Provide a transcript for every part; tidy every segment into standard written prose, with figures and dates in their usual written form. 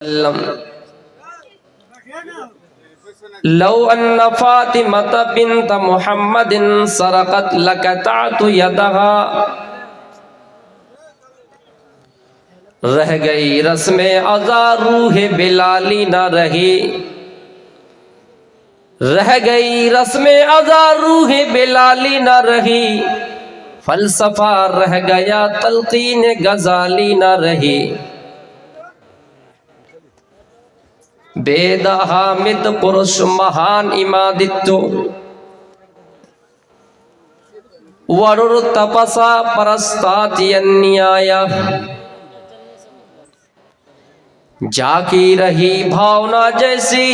لو ان فاطمة بنت محمد سرقت لقطعت يدها. رہ گئی رسم عزا روح بلالی نہ رہی، رہ گئی رسم عزا روح بلالی نہ رہی، فلسفہ رہ گیا تلقین غزالی نہ رہی. وید حامد پرش مہان امادتو ورر تپسا پرستاتی انیایا. جاگی رہی بھاونا جیسی،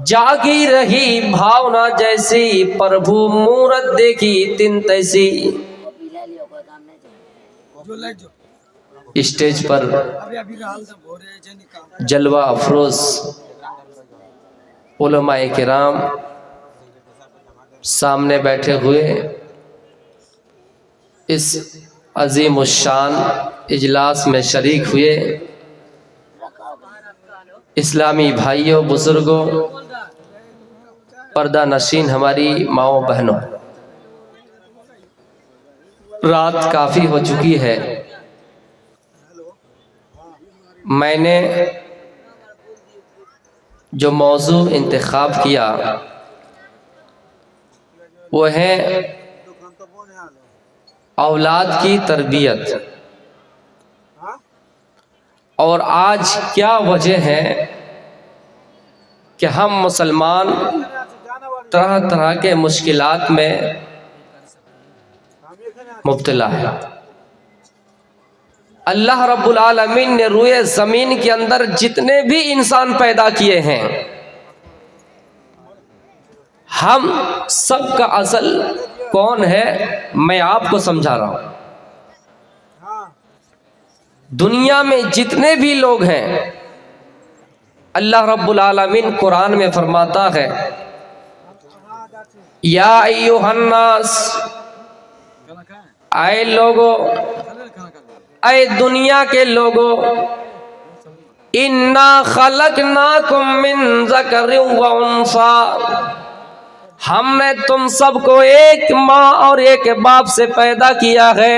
جاگی رہی بھاونا جیسی، پربھو مورت دیکھی تن تیسی. اسٹیج پر جلوہ افروز علماء کرام سامنے بیٹھے ہوئے اس عظیم الشان اجلاس میں شریک ہوئے. اسلامی بھائیوں، بزرگوں، پردہ نشین ہماری ماؤں بہنوں، رات کافی ہو چکی ہے. میں نے جو موضوع انتخاب کیا وہ ہے اولاد کی تربیت. اور آج کیا وجہ ہے کہ ہم مسلمان طرح طرح کے مشکلات میں مبتلا ہیں. اللہ رب العالمین نے روئے زمین کے اندر جتنے بھی انسان پیدا کیے ہیں، ہم سب کا اصل کون ہے میں آپ کو سمجھا رہا ہوں. دنیا میں جتنے بھی لوگ ہیں، اللہ رب العالمین قرآن میں فرماتا ہے یا ایھا الناس، اے لوگو، اے دنیا کے لوگو، انا خلقناکم من ذکر و انثی، ہم نے تم سب کو ایک ماں اور ایک باپ سے پیدا کیا ہے،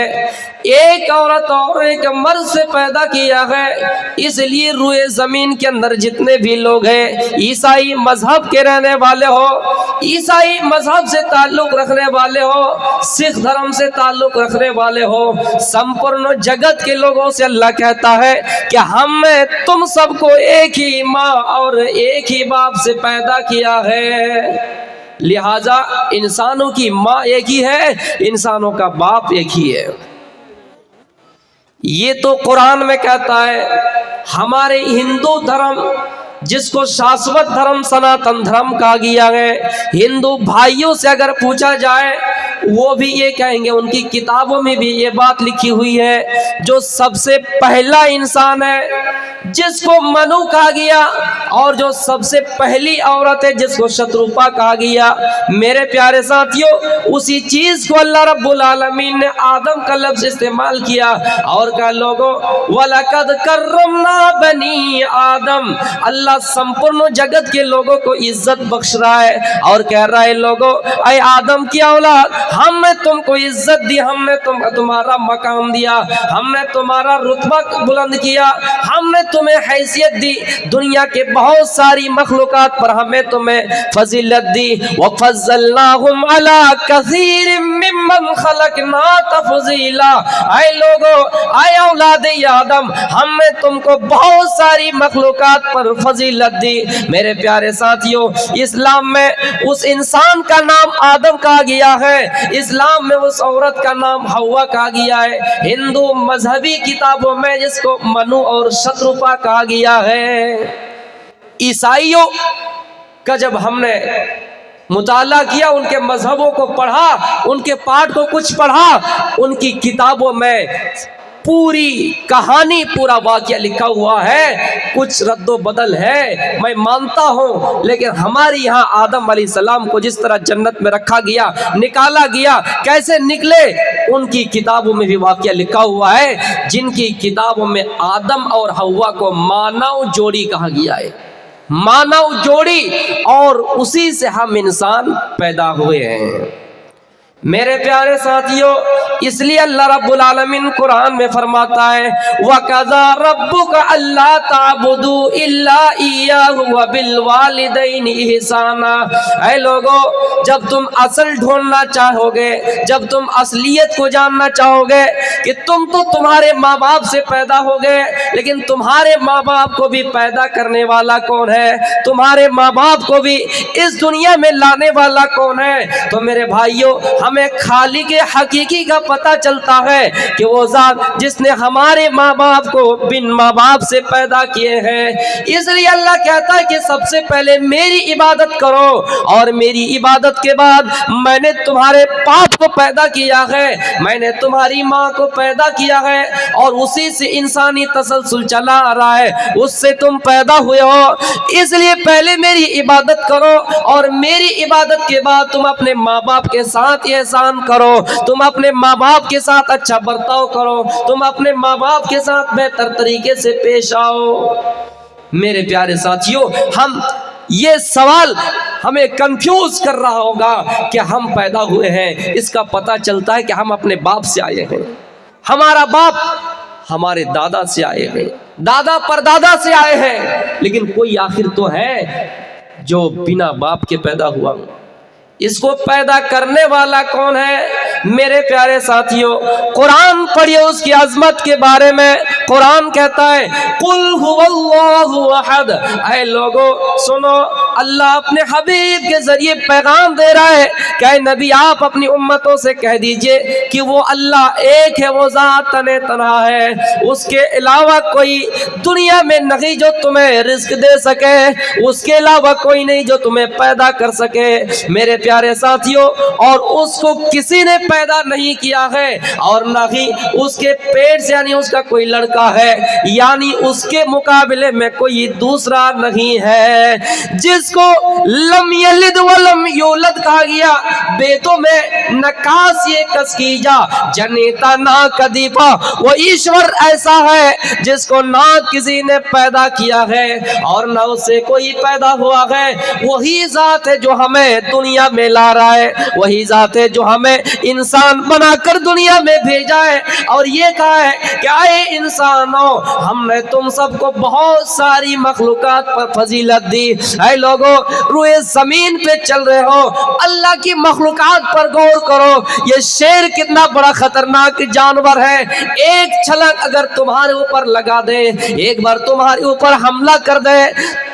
ایک عورت اور ایک مرد سے پیدا کیا ہے. اس لیے روئے زمین کے اندر جتنے بھی لوگ ہیں، عیسائی مذہب کے رہنے والے ہو، عیسائی مذہب سے تعلق رکھنے والے ہو، سکھ دھرم سے تعلق رکھنے والے ہو، سمپورن جگت کے لوگوں سے اللہ کہتا ہے کہ ہم نے تم سب کو ایک ہی ماں اور ایک ہی باپ سے پیدا کیا ہے. لہذا انسانوں کی ماں ایک ہی ہے، انسانوں کا باپ ایک ہی ہے. یہ تو قرآن میں کہتا ہے. ہمارے ہندو دھرم جس کو شاشوت دھرم، سناتن دھرم کہا گیا ہے، ہندو بھائیوں سے اگر پوچھا جائے وہ بھی یہ کہیں گے، ان کی کتابوں میں بھی یہ بات لکھی ہوئی ہے، جو سب سے پہلا انسان ہے جس کو منو کہا گیا، اور جو سب سے پہلی عورت ہے جس کو شتروپا کہا گیا. میرے پیارے ساتھیوں، اسی چیز کو اللہ رب العالمین نے آدم کا لفظ استعمال کیا اور کہا لوگو وَلَقَدْ كَرَّمْنَا بَنِي آدم. اللہ سمپورن جگت کے لوگوں کو عزت بخش رہا ہے اور کہہ رہا ہے لوگو، اے آدم کی اولاد، ہم نے تم کو عزت دی، ہم نے تمہارا مقام دیا، ہم نے تمہارا رتبہ بلند کیا، ہم نے تمہیں حیثیت دی. دنیا کے بہت ساری مخلوقات پر ہمیں تمہیں فضیلت دی. وَفَضَّلْنَاهُمْ عَلَىٰ كَثِيرٍ مِّمَّنْ خَلَقْنَا تَفْضِيلًا. اے لوگو، اے اولاد آدم، ہم نے تم کو بہت ساری مخلوقات پر فضیلت دی. میرے پیارے ساتھیوں، اسلام میں اس انسان کا نام آدم کہا گیا ہے، اسلام میں اس عورت کا نام حوا کہا گیا ہے. ہندو مذہبی کتابوں میں جس کو منو اور شتروپا کہا گیا ہے. عیسائیوں کا جب ہم نے مطالعہ کیا، ان کے مذہبوں کو پڑھا، ان کے پاٹھ کو کچھ پڑھا، ان کی کتابوں میں पूरी कहानी, पूरा वाकया लिखा हुआ है। कुछ रद्दो बदल है मैं मानता हूँ, लेकिन हमारे यहाँ आदम अलैहिस्सलाम को जिस तरह जन्नत में रखा गया, निकाला गया, कैसे निकले, उनकी किताबों में भी वाकया लिखा हुआ है, जिनकी किताबों में आदम और हव्वा को मानव जोड़ी कहा गया है, मानव जोड़ी, और उसी से हम इंसान पैदा हुए हैं। मेरे प्यारे साथियों, इसलिए अल्लाह रब्बुल आलमीन कुरान में फरमाता है वक़ज़ा रब्बुका अल्ला ताबुदू इल्ला इय्याहु व बिल वालिदैनि इहसाना। ऐ लोगो, जब तुम असल ढूंढना चाहोगे, जब तुम असलियत को जानना चाहोगे कि तुम तो तुम्हारे माँ बाप से पैदा हो गए, लेकिन तुम्हारे माँ बाप को भी पैदा करने वाला कौन है, तुम्हारे माँ बाप को भी इस दुनिया में लाने वाला कौन है, तो मेरे भाइयों हमें खालिक हकीकी का पता चलता है कि वो ज़ात जिसने हमारे माँ बाप को बिन माँ बाप से पैदा किए हैं। इसलिए अल्लाह कहता है कि सबसे पहले मेरी इबादत करो, और मेरी इबादत के बाद मैंने तुम्हारे बाप को पैदा किया है, मैंने तुम्हारी माँ को पैदा किया है, और उसी से इंसानी तसलसल चला आ रहा है, उससे तुम पैदा हुए हो। इसलिए पहले मेरी इबादत करो, और मेरी इबादत के बाद तुम अपने माँ बाप के साथ एहसान करो, तुम अपने माँ बाप के साथ अच्छा बर्ताव करो, तुम अपने माँ बाप के साथ बेहतर तरीके से पेश आओ। मेरे प्यारे साथियों, हम ये सवाल हमें कंफ्यूज कर रहा होगा कि हम पैदा हुए हैं, इसका पता चलता है कि हम अपने बाप से आए हैं। हमारा बाप हमारे दादा से आए हैं, दादा परदादा से आए हैं, लेकिन कोई आखिर तो है जो बिना बाप के पैदा हुआ। इसको पैदा करने वाला कौन है? मेरे प्यारे साथियों, कुरान पढ़िए उसकी अजमत के बारे में। कुरान कहता है कुल हुवल्लाहु अहद। ऐ लोगो सुनो, अल्लाह अपने हबीब के जरिए पैगाम दे रहा है कि नबी आप अपनी उम्मतों से कह दीजिए कि वो अल्लाह एक है, वो ज़ात तने तन्हा है, उसके अलावा कोई दुनिया में नहीं जो तुम्हें रिस्क दे सके, उसके अलावा कोई नहीं जो तुम्हें पैदा कर सके। मेरे प्यारे साथियों, और उसको किसी ने पैदा नहीं किया है, और ना ही उसके पेट से यानी उसका कोई लड़का है, यानी उसके मुकाबले में कोई दूसरा नहीं है। जिसको लम यलिद व लम यूलद कहा गया, बेतों में नकास ये कस्कीजा जनेता ना कदीपा, वो ईश्वर ऐसा है जिसको ना किसी ने पैदा किया है और ना उससे कोई पैदा हुआ है। वही ज़ात है जो हमें दुनिया में ला रहा है, वही ज़ात है जो हमें इंसान बनाकर दुनिया में भेजा है, और ये कहा है कि आए इंसानों, हमने तुम सबको बहुत सारी मखलूकात पर फजीलत दी। ऐ लोगों, रुए जमीन पे चल रहे हो, अल्लाह की मखलूकात पर गौर करो। ये शेर कितना बड़ा खतरनाक जानवर है, एक छलांग अगर तुम्हारे ऊपर लगा दे, एक बार तुम्हारे ऊपर हमला कर दे,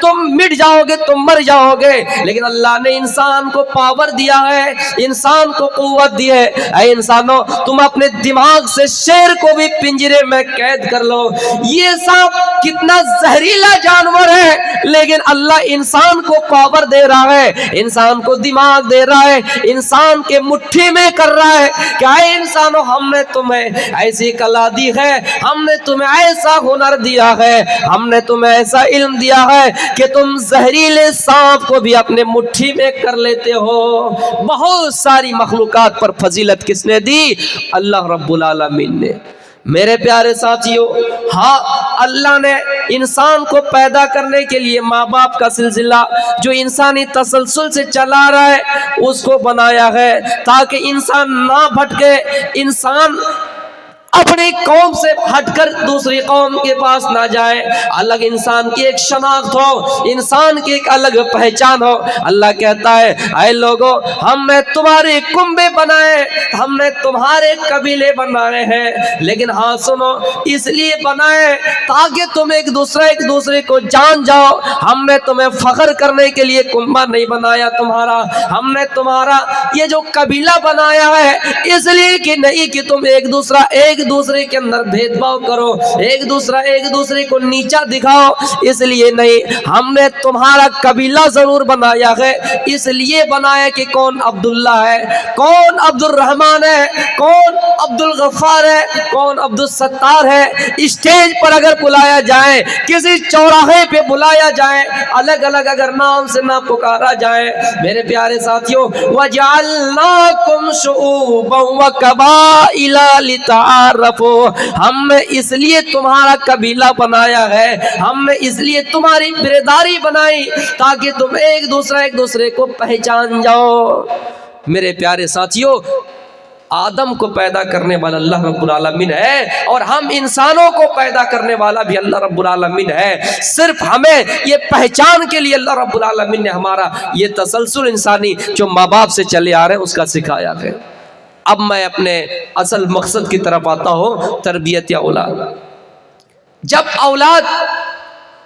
तुम मिट जाओगे, तुम मर जाओगे। लेकिन अल्लाह ने इंसान को पावर दिया है, इंसान को कुव्वत दी है। ऐ इंसानों, तुम अपने दिमाग से शेर को भी पिंजरे में कैद कर लो। ये सांप कितना जहरीला जानवर है, लेकिन अल्लाह इंसान को पावर दे रहा है, इंसान को दिमाग दे रहा है, इंसान के मुट्ठी में कर रहा है। क्या है इंसानों, हमने तुम्हें ऐसी कला दी है, हमने तुम्हें ऐसा हुनर दिया है, हमने तुम्हें ऐसा इल्म दिया है कि तुम जहरीले सांप को भी अपने मुट्ठी में कर लेते हो। बहुत सारी मखलूकात पर फजीलत किसने दी? अल्लाह रब्बुल आलमीन ने। मेरे प्यारे साथियों, हाँ, अल्लाह ने इंसान को पैदा करने के लिए माँ बाप का सिलसिला जो इंसानी तसलसल से चला रहा है उसको बनाया है, ताकि इंसान ना भटके, इंसान अपनी कौम से हटकर दूसरी कौम के पास ना जाए, अलग इंसान की एक शनाख्त हो, इंसान की एक अलग पहचान हो। अल्लाह कहता है ऐ लोगों, हमने तुम्हारे कुंबे बनाए, हमने तुम्हारे कबीले बनाए हैं, लेकिन हाँ सुनो, इसलिए बनाए ताकि तुम एक दूसरे को जान जाओ। हमने तुम्हें फख्र करने के लिए कुंबा नहीं बनाया तुम्हारा, हमने तुम्हारा ये जो कबीला बनाया है इसलिए कि नहीं कि तुम एक एक दूसरे के अंदर भेदभाव करो, एक दूसरे को नीचा दिखाओ, इसलिए नहीं। हमने तुम्हारा कबीला जरूर बनाया है, इसलिए बनाया कि कौन अब्दुल्ला है, कौन अब्दुल रहमान है, कौन अब्दुल गफ्फार है, कौन अब्दुल सत्तार है। स्टेज पर अगर बुलाया जाए, किसी चौराहे पे बुलाया जाए, अलग अलग अगर नाम से ना पुकारा जाए, मेरे प्यारे साथियों, वजअलनाकुम शुऊबन व कबाइला लितआरफू, हमने इसलिए तुम्हारा कबीला बनाया है, हमने इसलिए तुम्हारी बिरदारी बनाई ताकि तुम एक दूसरे को पहचान जाओ। मेरे प्यारे साथियों, आदम को पैदा करने वाला अल्लाह रब्बुल आलमीन है और हम इंसानों को पैदा करने वाला भी अल्लाह रब्बुल आलमीन है। सिर्फ हमें ये पहचान के लिए अल्लाह रब्बुल आलमीन ने हमारा ये तसलसल इंसानी जो माँ बाप से चले आ रहे हैं उसका सिखाया है। अब मैं अपने असल मकसद की तरफ आता हूँ, तरबियत या औलाद। जब औलाद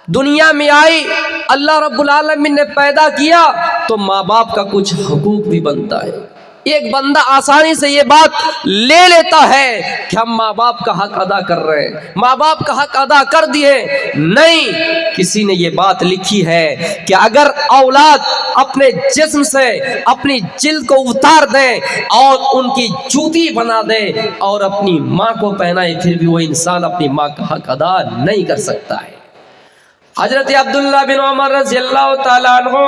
दुनिया में आई, अल्लाह रब्बुल आलमीन ने पैदा किया, तो माँ बाप का कुछ हुकूक भी बनता है। एक बंदा आसानी से ये बात ले लेता है कि हम माँ बाप का हक अदा कर रहे हैं, माँ बाप का हक अदा कर दिए। नहीं, किसी ने ये बात लिखी है कि अगर औलाद अपने जिस्म से अपनी जिल्द को उतार दे और उनकी जूती बना दे और अपनी माँ को पहनाए, फिर भी वो इंसान अपनी माँ का हक अदा नहीं कर सकता है। हजरत अब्दुल्ला बिन उमर रज़ियल्लाहु ताला अन्हु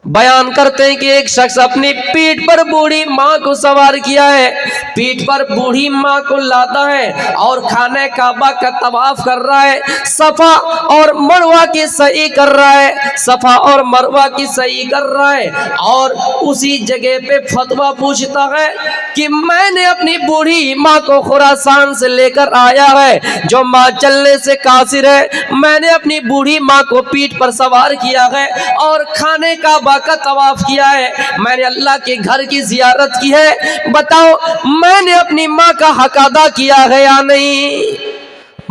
बयान करते हैं कि एक शख्स अपनी पीठ पर बूढ़ी माँ को सवार किया है, पीठ पर बूढ़ी माँ को लाता है और खाने काबा का तवाफ कर रहा है, सफा और मरवा की सही कर रहा है, सफा और मरवा की सही कर रहा है, और उसी जगह पे फतवा पूछता है कि मैंने अपनी बूढ़ी माँ को खुरासान से लेकर आया है, जो माँ चलने से कासिर है, मैंने अपनी बूढ़ी माँ को पीठ पर सवार किया है और खाने काबा का तवाफ किया है, मैंने अल्लाह के घर की जियारत की है, बताओ मैंने अपनी माँ का हक अदा किया है या नहीं?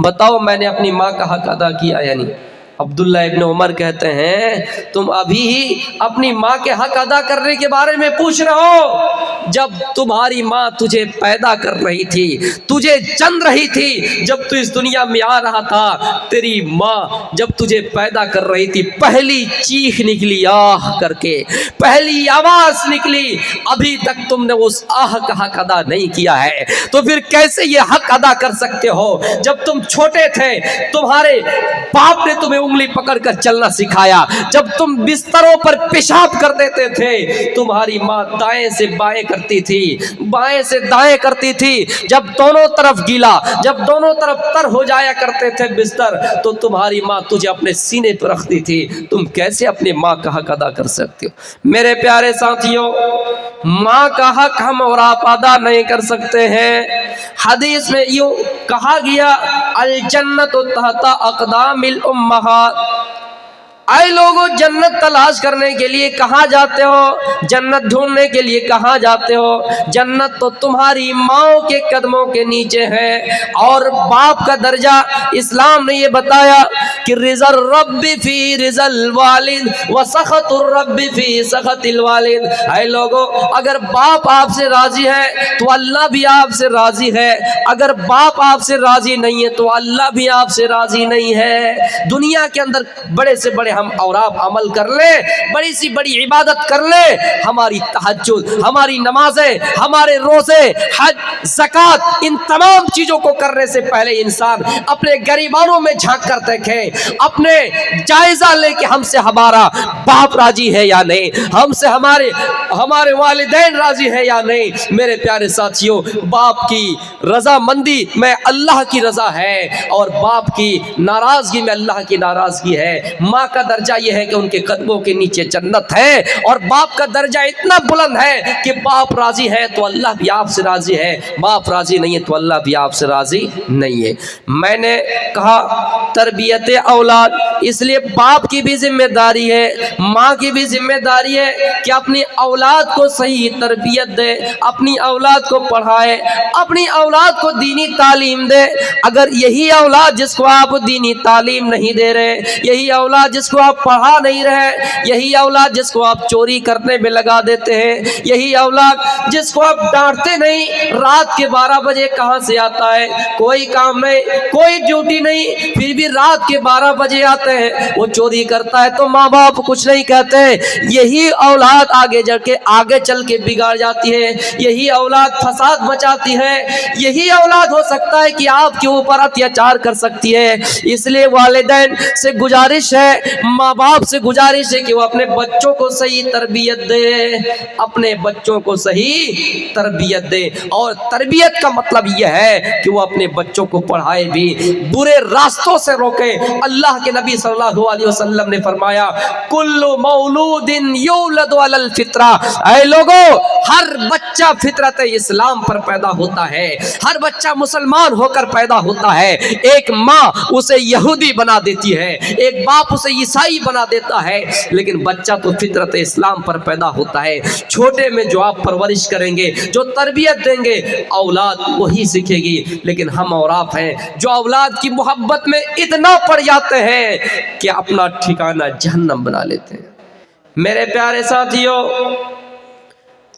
बताओ मैंने अपनी माँ का हक अदा किया या नहीं? अब्दुल्ला इब्न उमर कहते हैं, तुम अभी ही अपनी माँ के हक अदा करने के बारे में पूछ रहे हो? जब तुम्हारी माँ तुझे पैदा कर रही थी, तुझे जन रही थी, जब तू इस दुनिया में आ रहा था, तेरी माँ जब तुझे पैदा कर रही थी, पहली चीख निकली आह करके, पहली आवाज निकली, अभी तक तुमने उस आह का हक अदा नहीं किया है, तो फिर कैसे ये हक अदा कर सकते हो? जब तुम छोटे थे, तुम्हारे बाप ने तुम्हें उंगली पकड़कर चलना सिखाया, जब तुम बिस्तरों पर पेशाब कर देते थे, तुम्हारी माँ दाएं से बाएं करती थी, बाएं से दाएं करती थी, जब दोनों तरफ गीला, जब दोनों तरफ तर हो जाया करते थे बिस्तर, तो तुम्हारी माँ तुझे अपने सीने पर रखती थी। तुम कैसे अपनी माँ का हक अदा कर सकते हो? मेरे प्यारे साथियों, माँ का हक हम और आप अदा नहीं कर सकते हैं। हदीस में यूं कहा गया, अल जन्नतु तहता अक़दामिल उम्महात, ऐ लोगों, जन्नत तलाश करने के लिए कहाँ जाते हो? जन्नत ढूंढने के लिए कहाँ जाते हो? जन्नत तो तुम्हारी माओ के कदमों के नीचे है। और बाप का दर्जा इस्लाम ने ये बताया कि रिज़ल रब्बी फी रिज़ल वालिद व सख़तुर रब्बी फी सख़तिल वालिद। ऐ लोगों, अगर बाप आपसे राजी है तो अल्लाह भी आपसे राजी है, अगर बाप आपसे राजी नहीं है तो अल्लाह भी आपसे राजी नहीं है। दुनिया के अंदर बड़े से बड़े हम और आप अमल कर ले, बड़ी सी बड़ी इबादत कर ले, हमारी तहज्जुद, हमारी नमाजें, हमारे रोजे, हज, ज़कात, इन तमाम चीजों को करने से पहले इंसान अपने गरीबानों में झांक कर देखे, अपने जायजा ले कि हमसे हमारा बाप राजी है या नहीं, हमसे हमारे वालिदैन राजी है या नहीं। मेरे प्यारे साथियों, बाप की रजामंदी में अल्लाह की रजा है और बाप की नाराजगी में अल्लाह की नाराजगी है। माँ का दर्जा यह है कि उनके कदमों के नीचे जन्नत है, और बाप का दर्जा इतना बुलंद है कि बाप राजी है तो अल्लाह भी आपसे राजी है, बाप राजी नहीं है तो अल्लाह भी आपसे राजी नहीं है। मैंने कहा तरबियत औलाद, इसलिए बाप की भी जिम्मेदारी है, माँ की भी जिम्मेदारी है कि अपनी औलाद को सही तरबियत दे, अपनी औलाद को पढ़ाए, अपनी औलाद को दीनी तालीम दे। अगर यही औलाद जिसको आप दीनी तालीम नहीं दे रहे, यही औलाद जिसको आप पढ़ा नहीं रहे, यही औलाद जिसको आप चोरी करने में लगा देते हैं, यही औलाद जिसको आप डांटते नहीं, रात के 12 बजे कहाँ से आता है, कोई काम नहीं, कोई ड्यूटी नहीं, फिर भी रात के 12 बजे आते हैं, वो चोरी करता है तो माँ बाप कुछ नहीं कहते। यही औलाद आगे चल के बिगाड़ जाती है, यही औलाद फसाद मचाती है, यही औलाद हो सकता है कि आपके ऊपर अत्याचार कर सकती है। इसलिए वालिदैन से गुजारिश है, माँ बाप से गुजारिश है कि वो अपने बच्चों को सही तरबियत दे, अपने बच्चों को सही तरबियत दे। और तरबियत का मतलब यह है कि वो अपने बच्चों को पढ़ाए भी, बुरे रास्तों से रोके। अल्लाह के नबी सल्लल्लाहु अलैहि वसल्लम ने फरमाया, कुल्लु मौलूदिन युलदु अलल फित्रा, ऐ लोगों, हर बच्चा फितरत इस्लाम पर पैदा होता है, हर बच्चा मुसलमान होकर पैदा होता है। एक माँ उसे यहूदी बना देती है, एक बाप उसे ईसाई बना देता है, लेकिन बच्चा तो फितरत इस्लाम पर पैदा होता है। छोटे में जो आप परवरिश करेंगे, जो तरबियत देंगे, औलाद वही सीखेगी। लेकिन हम और आप हैं जो औलाद की मोहब्बत में इतना पड़ जाते हैं कि अपना ठिकाना जहन्नम बना लेते हैं। मेरे प्यारे साथियों,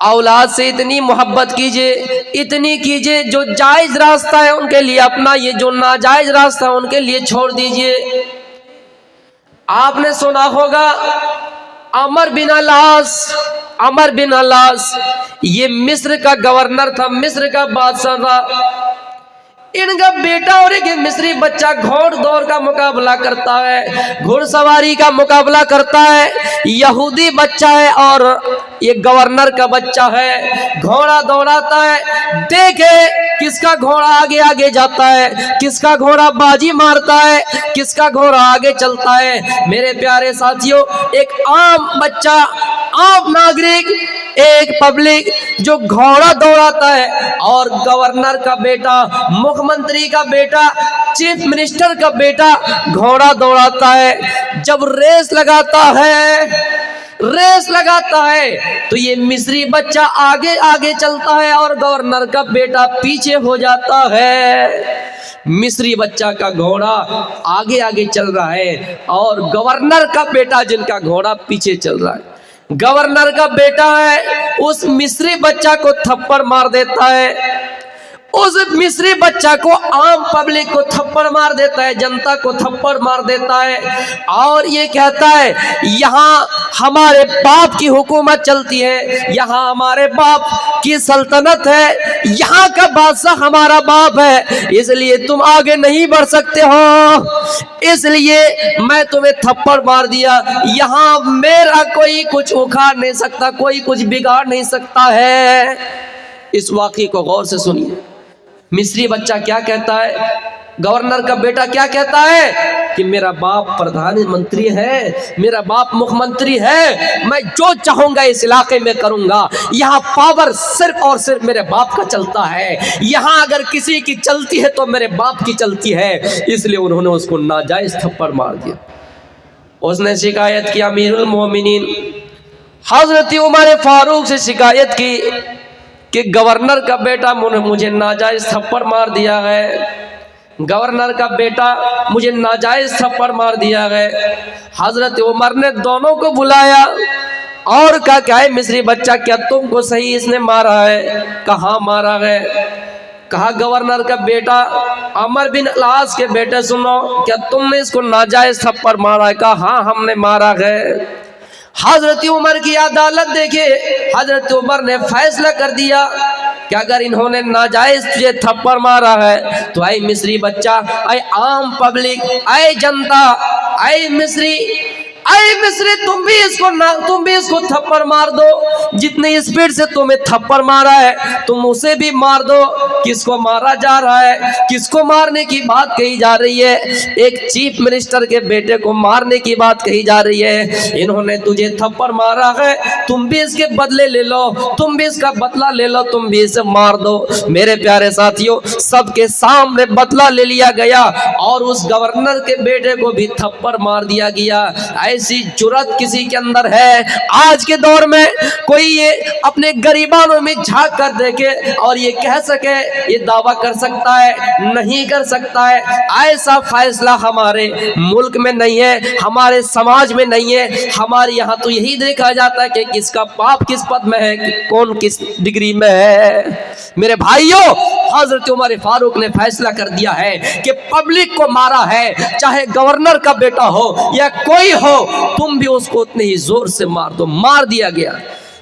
औलाद से इतनी मोहब्बत कीजिए, इतनी कीजिए, जो जायज रास्ता है उनके लिए अपनाइए, जो नाजायज रास्ता है उनके लिए छोड़ दीजिए। आपने सुना होगा अमर बिन अलास, ये मिस्र का गवर्नर था, मिस्र का बादशाह था। इनका बेटा और एक मिस्री बच्चा घोड़ दौड़ का मुकाबला करता है, घुड़सवारी का मुकाबला करता है। यहूदी बच्चा है और ये गवर्नर का बच्चा है, घोड़ा दौड़ाता है, देखे किसका घोड़ा आगे आगे जाता है, किसका घोड़ा बाजी मारता है, किसका घोड़ा आगे चलता है। मेरे प्यारे साथियों, एक आम बच्चा, आम नागरिक, एक पब्लिक जो घोड़ा दौड़ाता है, और गवर्नर का बेटा, मुख्यमंत्री का बेटा, चीफ मिनिस्टर का बेटा घोड़ा दौड़ाता है। जब रेस लगाता है तो ये मिस्री बच्चा आगे आगे चलता है और गवर्नर का बेटा पीछे हो जाता है। मिस्री बच्चा का घोड़ा आगे आगे चल रहा है और गवर्नर का बेटा जिनका घोड़ा पीछे चल रहा है। गवर्नर का बेटा है, उस मिस्री बच्चा को थप्पड़ मार देता है, उस मिस्री बच्चा को आम पब्लिक को थप्पड़ मार देता है, जनता को थप्पड़ मार देता है, और ये कहता है यहाँ हमारे बाप की हुकूमत चलती है, यहाँ हमारे बाप की सल्तनत है, यहाँ का बादशाह हमारा बाप है, इसलिए तुम आगे नहीं बढ़ सकते हो, इसलिए मैं तुम्हें थप्पड़ मार दिया। यहाँ मेरा कोई कुछ उखाड़ नहीं सकता, कोई कुछ बिगाड़ नहीं सकता है। इस वाक़ये को गौर से सुनिए। मिस्री बच्चा क्या कहता है, गवर्नर का बेटा क्या कहता है कि मेरा बाप प्रधानमंत्री है, मेरा बाप मुख्यमंत्री है, मैं जो चाहूंगा इस इलाके में करूंगा, यहाँ पावर सिर्फ और सिर्फ मेरे बाप का चलता है, यहाँ अगर किसी की चलती है तो मेरे बाप की चलती है। इसलिए उन्होंने उसको नाजायज थप्पड़ मार दिया। उसने शिकायत की अमीरुल मोमिनीन हजरत उमर फारूक से शिकायत की कि गवर्नर का बेटा मुझे नाजायज थप्पड़ मार दिया है, गवर्नर का बेटा मुझे नाजायज थप्पड़ मार दिया है। हजरत उमर ने दोनों को बुलाया और कहा क्या है मिस्री बच्चा, क्या तुमको सही इसने मारा है? कहाँ मारा है? कहा गवर्नर का बेटा अमर बिन अलास के बेटे, सुनो, क्या तुमने इसको नाजायज थप्पड़ मारा है? कहा हाँ हमने मारा है। हजरत उमर की अदालत देखे, हजरत उमर ने फैसला कर दिया कि अगर इन्होंने नाजायज तुझे थप्पड़ मारा है तो ऐ मिस्री बच्चा, ऐ आम पब्लिक, ऐ जनता, ऐ मिस्री, अरे मिस्री तुम भी इसको थप्पड़ मार दो, जितनी स्पीड से तुम्हें थप्पड़ मारा है तुम उसे भी मार दो। किसको मारा जा रहा है, किसको मारने की बात कही जा रही है? एक चीफ मिनिस्टर के बेटे को मारने की बात कही जा रही है। इन्होंने तुझे थप्पड़ मारा है, तुम भी इसके बदले ले लो, तुम भी इसका बदला ले लो, तुम भी इसे मार दो। मेरे प्यारे साथियों, सबके सामने बदला ले लिया गया और उस गवर्नर के बेटे को भी थप्पड़ मार दिया गया। ऐसी जुर्रत किसी के अंदर है? आज के दौर में कोई ये अपने गरीबानों में झांक कर देखे और ये कह सके, ये दावा कर सकता है? नहीं कर सकता है। ऐसा फैसला हमारे मुल्क में नहीं है, हमारे समाज में नहीं है। हमारे यहाँ तो यही देखा जाता है कि किसका बाप किस पद में है, कौन किस डिग्री में है। मेरे भाइयों, हजरत उमर फारूक ने फैसला कर दिया है कि पब्लिक को मारा है, चाहे गवर्नर का बेटा हो या कोई हो, तुम भी उसको उतने ही जोर से मार दो। मार दिया गया।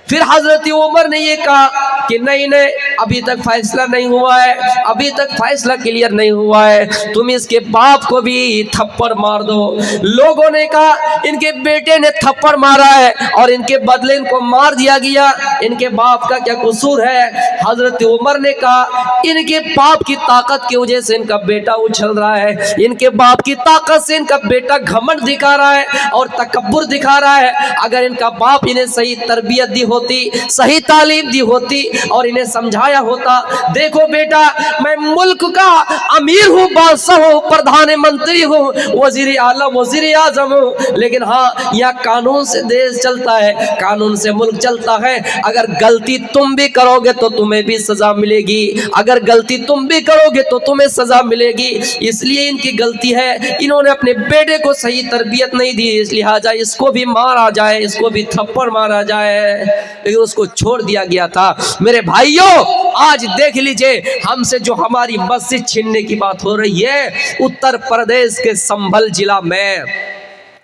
फिर हजरत उमर ने ये कहा कि नहीं नहीं, अभी तक फैसला नहीं हुआ है, अभी तक फैसला क्लियर नहीं हुआ है, तुम इसके बाप को भी थप्पड़ मार दो। लोगों ने कहा इनके बेटे ने थप्पड़ मारा है और इनके बदले इनको मार दिया गया, इनके बाप का क्या कसूर है? हजरत उमर ने कहा इनके बाप की ताकत की वजह से इनका बेटा उछल रहा है, इनके बाप की ताकत से इनका बेटा घमंड दिखा रहा है और तकब्बुर दिखा रहा है। अगर इनका बाप इन्हें सही तरबियत दी होती, सही तालीम दी होती और इन्हें समझाया होता, देखो बेटा मैं मुल्क का अमीर हूँ, बादशाह हूँ, प्रधानमंत्री हूँ, वजीर आला, वजीर आजम हूँ, लेकिन हाँ यहाँ कानून से देश चलता है, कानून से मुल्क चलता है। अगर गलती तुम भी करोगे तो तुम्हें भी सजा मिलेगी, अगर गलती तुम भी करोगे तो तुम्हें सजा मिलेगी। इसलिए इनकी गलती है, इन्होंने अपने बेटे को सही तरबियत नहीं दी, इसलिए लिहाजा इसको भी मारा जाए, इसको भी थप्पड़ मारा जाए। लेकिन उसको छोड़ दिया गया था। मेरे भाइयों, आज देख लीजिए हमसे जो हमारी मस्जिद छीनने की बात हो रही है, उत्तर प्रदेश के संभल जिला में,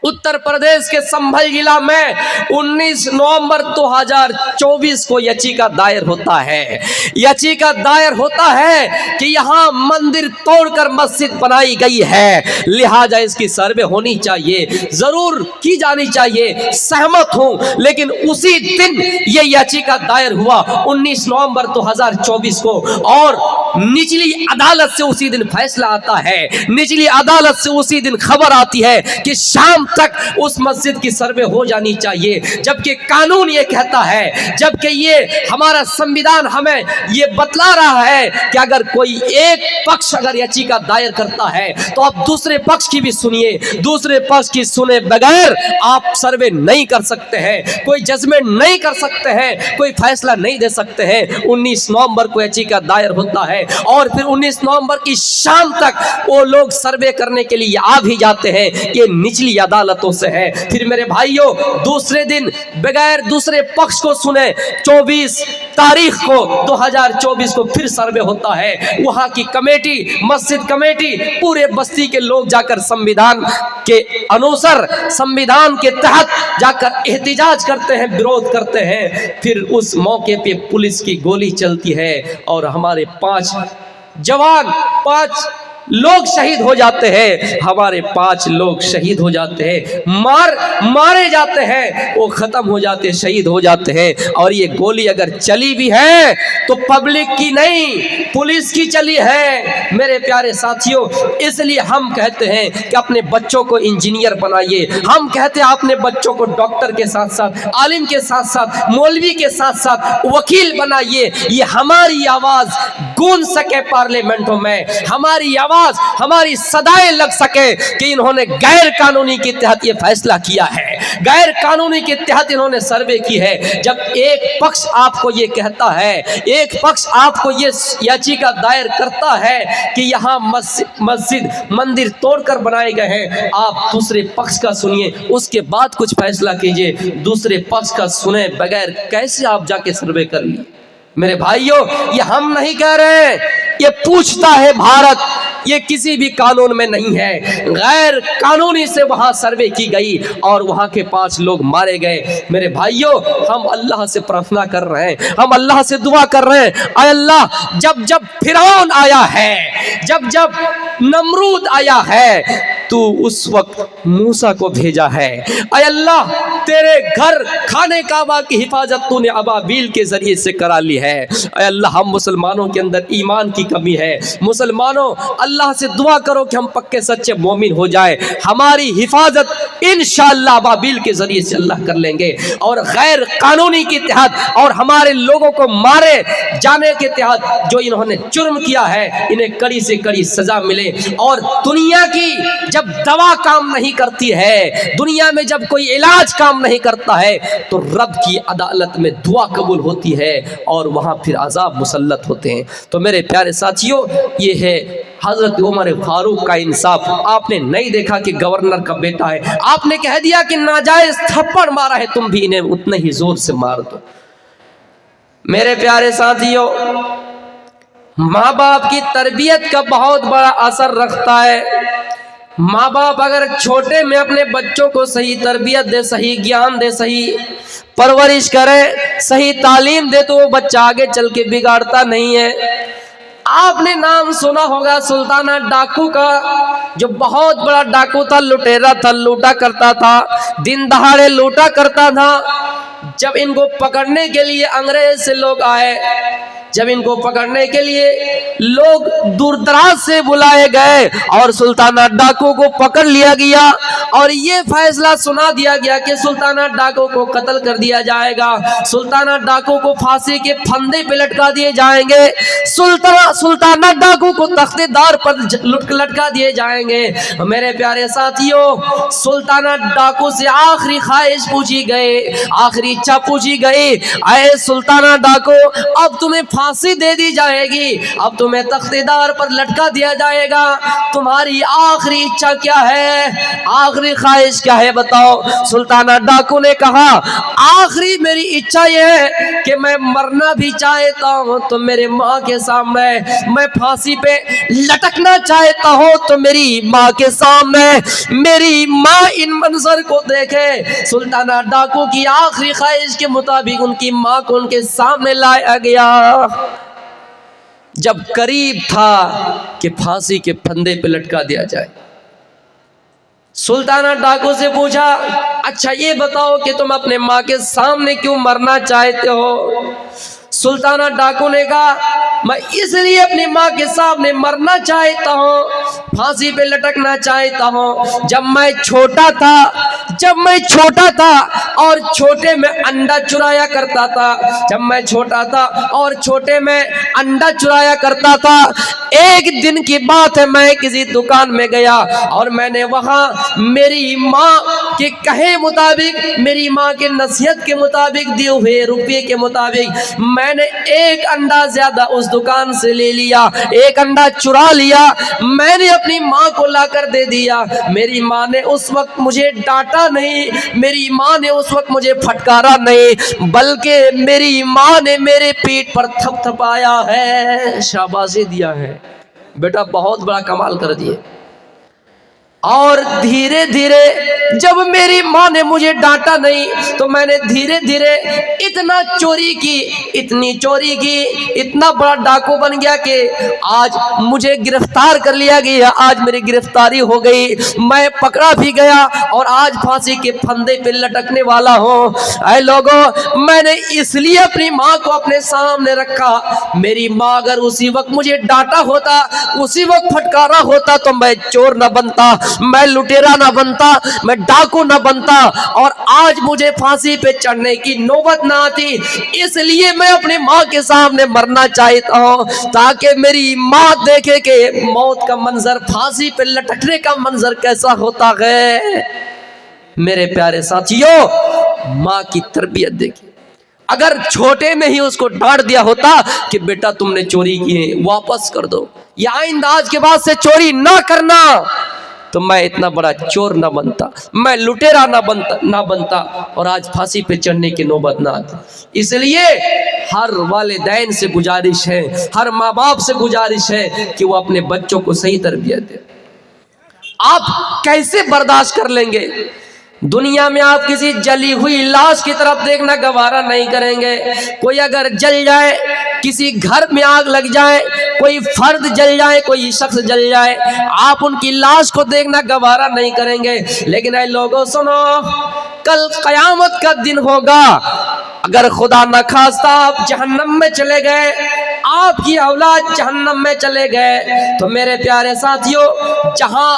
उत्तर प्रदेश के संभल जिला में 19 नवंबर 2024 को याचिका दायर होता है। याचिका दायर होता है कि यहाँ मंदिर तोड़कर मस्जिद बनाई गई है, लिहाजा इसकी सर्वे होनी चाहिए, जरूर की जानी चाहिए, सहमत हूं। लेकिन उसी दिन ये याचिका दायर हुआ 19 नवंबर 2024 को और निचली अदालत से उसी दिन फैसला आता है, निचली अदालत से उसी दिन खबर आती है कि शाम तक उस मस्जिद की सर्वे हो जानी चाहिए। जबकि कानून ये कहता है, जबकि ये हमारा संविधान हमें ये बतला रहा है कि अगर कोई एक पक्ष अगर याचिका दायर करता है तो आप दूसरे पक्ष की भी सुनिए, दूसरे पक्ष की सुने बगैर आप सर्वे नहीं कर सकते हैं, कोई जजमेंट नहीं कर सकते हैं, कोई फैसला नहीं दे सकते हैं। 19 नवंबर को याचिका दायर होता है और फिर 19 नवंबर की शाम तक वो लोग सर्वे करने के लिए आ भी जाते हैं, ये निचली अदालतों से है। फिर मेरे भाइयों, दूसरे दिन बगैर दूसरे पक्ष को सुने 24 तारीख को 2024 को फिर सर्वे होता है। वहां की कमेटी, मस्जिद कमेटी, पूरे बस्ती के लोग जाकर संविधान के अनुसार, संविधान के तहत जाकर एहतिजाज करते हैं, विरोध करते हैं। फिर उस मौके पे पुलिस की गोली चलती है और हमारे 5 जवान, 5 लोग शहीद हो जाते हैं, हमारे 5 लोग शहीद हो जाते हैं, मारे जाते हैं, वो खत्म हो जाते हैं, शहीद हो जाते हैं। और ये गोली अगर चली भी है तो पब्लिक की नहीं, पुलिस की चली है। मेरे प्यारे साथियों, इसलिए हम कहते हैं कि अपने बच्चों को इंजीनियर बनाइए, हम कहते हैं अपने बच्चों को डॉक्टर के साथ साथ, आलिम के साथ साथ, मौलवी के साथ साथ वकील बनाइए। ये हमारी आवाज गूंज सके पार्लियामेंटों में, हमारी आवाज, हमारी सदाएं लग सके कि इन्होंने गैर कानूनी के तहत ये फैसला किया है, गैर कानूनी के तहत इन्होंने सर्वे की है। जब एक पक्ष आपको ये कहता है, एक पक्ष आपको ये याचिका दायर करता है कि यहाँ मस्जिद, मंदिर तोड़कर बनाए गए हैं, आप दूसरे पक्ष का सुनिए, उसके बाद कुछ फैसला कीजिए। दूसरे पक्ष का सुने बगैर कैसे आप जाके सर्वे कर लिए? मेरे भाइयों, ये हम नहीं कह रहे, ये पूछता है भारत, ये किसी भी कानून में नहीं है। गैर कानूनी से वहां सर्वे की गई और वहां के 5 लोग मारे गए। मेरे भाइयों, हम अल्लाह से प्रार्थना कर रहे हैं, हम अल्लाह से दुआ कर रहे हैं, ऐ अल्लाह, जब जब फिरौन आया है, जब जब नमरूद आया है, तू उस वक्त मूसा को भेजा है। ऐ अल्लाह, तेरे घर खाने काबा की हिफाजत तूने अबाबील के जरिए से करा ली है। ऐ अल्लाह, हम मुसलमानों के अंदर ईमान की कमी है। मुसलमानों, अल्लाह से दुआ करो कि हम पक्के सच्चे मोमिन हो जाए। हमारी हिफाजत इंशाअल्लाह अबाबील के जरिए से अल्लाह कर लेंगे, और गैर कानूनी के तहत और हमारे लोगों को मारे जाने के तहत जो इन्होंने जुर्म किया है, इन्हें कड़ी से कड़ी सजा मिले। और दुनिया की जब दवा काम नहीं करती है, दुनिया में जब कोई इलाज काम नहीं करता है, तो रब की अदालत में दुआ कबूल होती है और वहां फिर अजाब मुसल्लत होते हैं। तो मेरे प्यारे साथियों, ये है हजरत उमर फारूक का इंसाफ। आपने नहीं देखा कि गवर्नर का बेटा है, आपने कह दिया कि नाजायज थप्पड़ मारा है, तुम भी इन्हें उतने ही जोर से मार दो। मेरे प्यारे साथियों, माँ बाप की तरबियत का बहुत बड़ा असर रखता है। माँ बाप अगर छोटे में अपने बच्चों को सही तरबियत दे, सही ज्ञान दे, सही परवरिश करे, सही तालीम दे, तो वो बच्चा आगे चल के बिगाड़ता नहीं है। आपने नाम सुना होगा सुल्ताना डाकू का, जो बहुत बड़ा डाकू था, लुटेरा था, लूटा करता था, दिन दहाड़े लूटा करता था। जब इनको पकड़ने के लिए अंग्रेज से लोग आए, जब इनको पकड़ने के लिए लोग दूर दराज से बुलाए गए और सुल्ताना डाकू को पकड़ लिया गया, और ये फैसला सुना दिया गया कि सुल्ताना डाकू को कत्ल कर दिया जाएगा, सुल्ताना डाकू को फांसी के फंदे पे लटका दिए जाएंगे, सुल्ताना डाकू को तख्तेदार पर लटका दिए जाएंगे। मेरे प्यारे साथियों, सुल्ताना डाकू से आखिरी ख्वाहिश पूछी गई, आखिरी इच्छा पूछी गई, ऐ सुल्ताना डाकू, अब तुम्हें फांसी दे दी जाएगी, अब तुम्हें तख्तेदार पर लटका दिया जाएगा, तुम्हारी आखिरी इच्छा क्या है, आखिरी ख्वाहिश क्या है, बताओ। सुल्ताना डाकू ने कहा, आखिरी मेरी इच्छा यह है कि मैं मरना भी चाहता हूं तो मेरे माँ के सामने, मैं फांसी पे लटकना चाहता हूं तो मेरी माँ के सामने, मेरी माँ इन मंजर को देखे। सुल्ताना डाकू की आखिरी ख्वाहिश के मुताबिक उनकी माँ को उनके सामने लाया गया। जब करीब था कि फांसी के फंदे पे लटका दिया जाए, सुल्ताना डाकू से पूछा, अच्छा ये बताओ कि तुम अपने माँ के सामने क्यों मरना चाहते हो। सुल्ताना डाकू ने कहा, मैं इसलिए अपनी माँ के सामने मरना चाहता हूँ, फांसी पे लटकना चाहता हूँ। जब मैं छोटा था और छोटे में अंडा चुराया करता था, जब मैं छोटा था और छोटे में अंडा चुराया करता था, एक दिन की बात है, मैं किसी दुकान में गया और मैंने वहाँ मेरी माँ के कहे मुताबिक, मेरी माँ के नसीहत के मुताबिक, दिए हुए रुपये के मुताबिक मैंने एक अंडा ज्यादा उस दुकान से ले लिया, एक अंडा चुरा लिया, मैंने अपनी माँ को लाकर दे दिया। मेरी माँ ने उस वक्त मुझे डांटा नहीं, मेरी माँ ने उस वक्त मुझे फटकारा नहीं, बल्कि मेरी माँ ने मेरे पीठ पर थपथपाया है, शाबाशी दिया है, बेटा बहुत बड़ा कमाल कर दिए। और धीरे धीरे जब मेरी माँ ने मुझे डांटा नहीं तो मैंने धीरे धीरे इतना चोरी की, इतनी चोरी की, इतना बड़ा डाकू बन गया कि आज मुझे गिरफ्तार कर लिया गया, आज मेरी गिरफ्तारी हो गई, मैं पकड़ा भी गया और आज फांसी के फंदे पे लटकने वाला हूँ। ऐ लोगों, मैंने इसलिए अपनी माँ को अपने सामने रखा। मेरी माँ अगर उसी वक्त मुझे डांटा होता, उसी वक्त फटकारा होता, तो मैं चोर न बनता, मैं लुटेरा ना बनता, मैं डाकू ना बनता और आज मुझे फांसी पे चढ़ने की नौबत ना आती। इसलिए मैं अपनी माँ के सामने मरना चाहता हूँ ताकि मेरी माँ देखे कि मौत का मंजर, फांसी पे लटकने का मंजर कैसा होता है। मेरे प्यारे साथियों, माँ की तरबियत देखिए। अगर छोटे में ही उसको डांट दिया होता कि बेटा तुमने चोरी की है, वापस कर दो, या आइंदा आज के बाद से चोरी ना करना, तो मैं इतना बड़ा चोर ना बनता, मैं लुटेरा ना बनता और आज फांसी पे चढ़ने की नौबत ना आती। इसलिए हर वालिदैन से गुजारिश है, हर माँ बाप से गुजारिश है कि वो अपने बच्चों को सही तरबियत दे। आप कैसे बर्दाश्त कर लेंगे? दुनिया में आप किसी जली हुई लाश की तरफ देखना गवारा नहीं करेंगे। कोई अगर जल जाए کسی گھر میں آگ لگ جائے، کوئی فرد جل جائے، کوئی شخص جل جائے، آپ ان کی لاش کو دیکھنا گوارا نہیں کریں گے۔ لیکن اے لوگوں سنو، کل قیامت کا دن ہوگا، اگر خدا نہ خواستہ آپ جہنم میں چلے گئے، آپ کی اولاد جہنم میں چلے گئے، تو میرے پیارے ساتھیوں، جہاں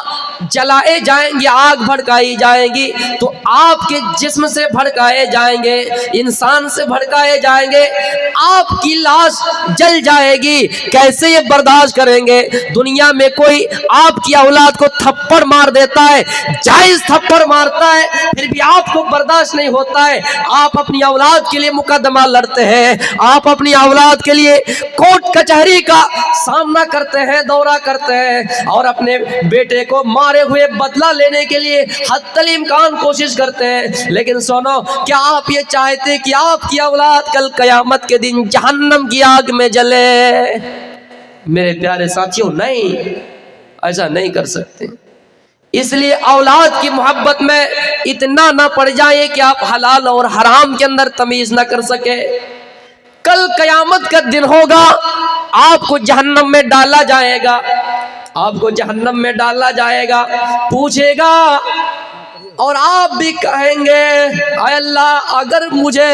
جلائے جائیں گے، آگ بھڑکائی جائیں گی، تو آپ کے جسم سے بھڑکائے جائیں گے، انسان سے بھڑکائے جائیں گے، آپ کی لاش جل جائے گی۔ کیسے یہ برداشت کریں گے؟ دنیا میں کوئی آپ کی اولاد کو تھپڑ مار دیتا ہے، جائز تھپڑ مارتا ہے، پھر بھی آپ کو برداشت نہیں ہوتا ہے، آپ اپنی اولاد کے لیے مقدمہ لڑتے ہیں، آپ اپنی اولاد کے لیے کورٹ کچہری کا سامنا کرتے ہیں، دورہ کرتے ہیں، اور اپنے بیٹے کو مارے ہوئے بدلہ لینے کے لیے حتی الامکان کوشش کرتے ہیں۔ لیکن سنو، کیا آپ یہ چاہتے کہ آپ کی اولاد کل قیامت کے دن جہنم کی آگ میں جلے؟ میرے پیارے ساتھیوں، نہیں، ایسا نہیں کر سکتے۔ اس لیے اولاد کی محبت میں اتنا نہ پڑ جائے کہ آپ حلال اور حرام کے اندر تمیز نہ کر سکے۔ کل قیامت کا دن ہوگا، آپ کو جہنم میں ڈالا جائے گا، آپ کو جہنم میں ڈالا جائے گا، پوچھے گا، اور آپ بھی کہیں گے اے اللہ، اگر مجھے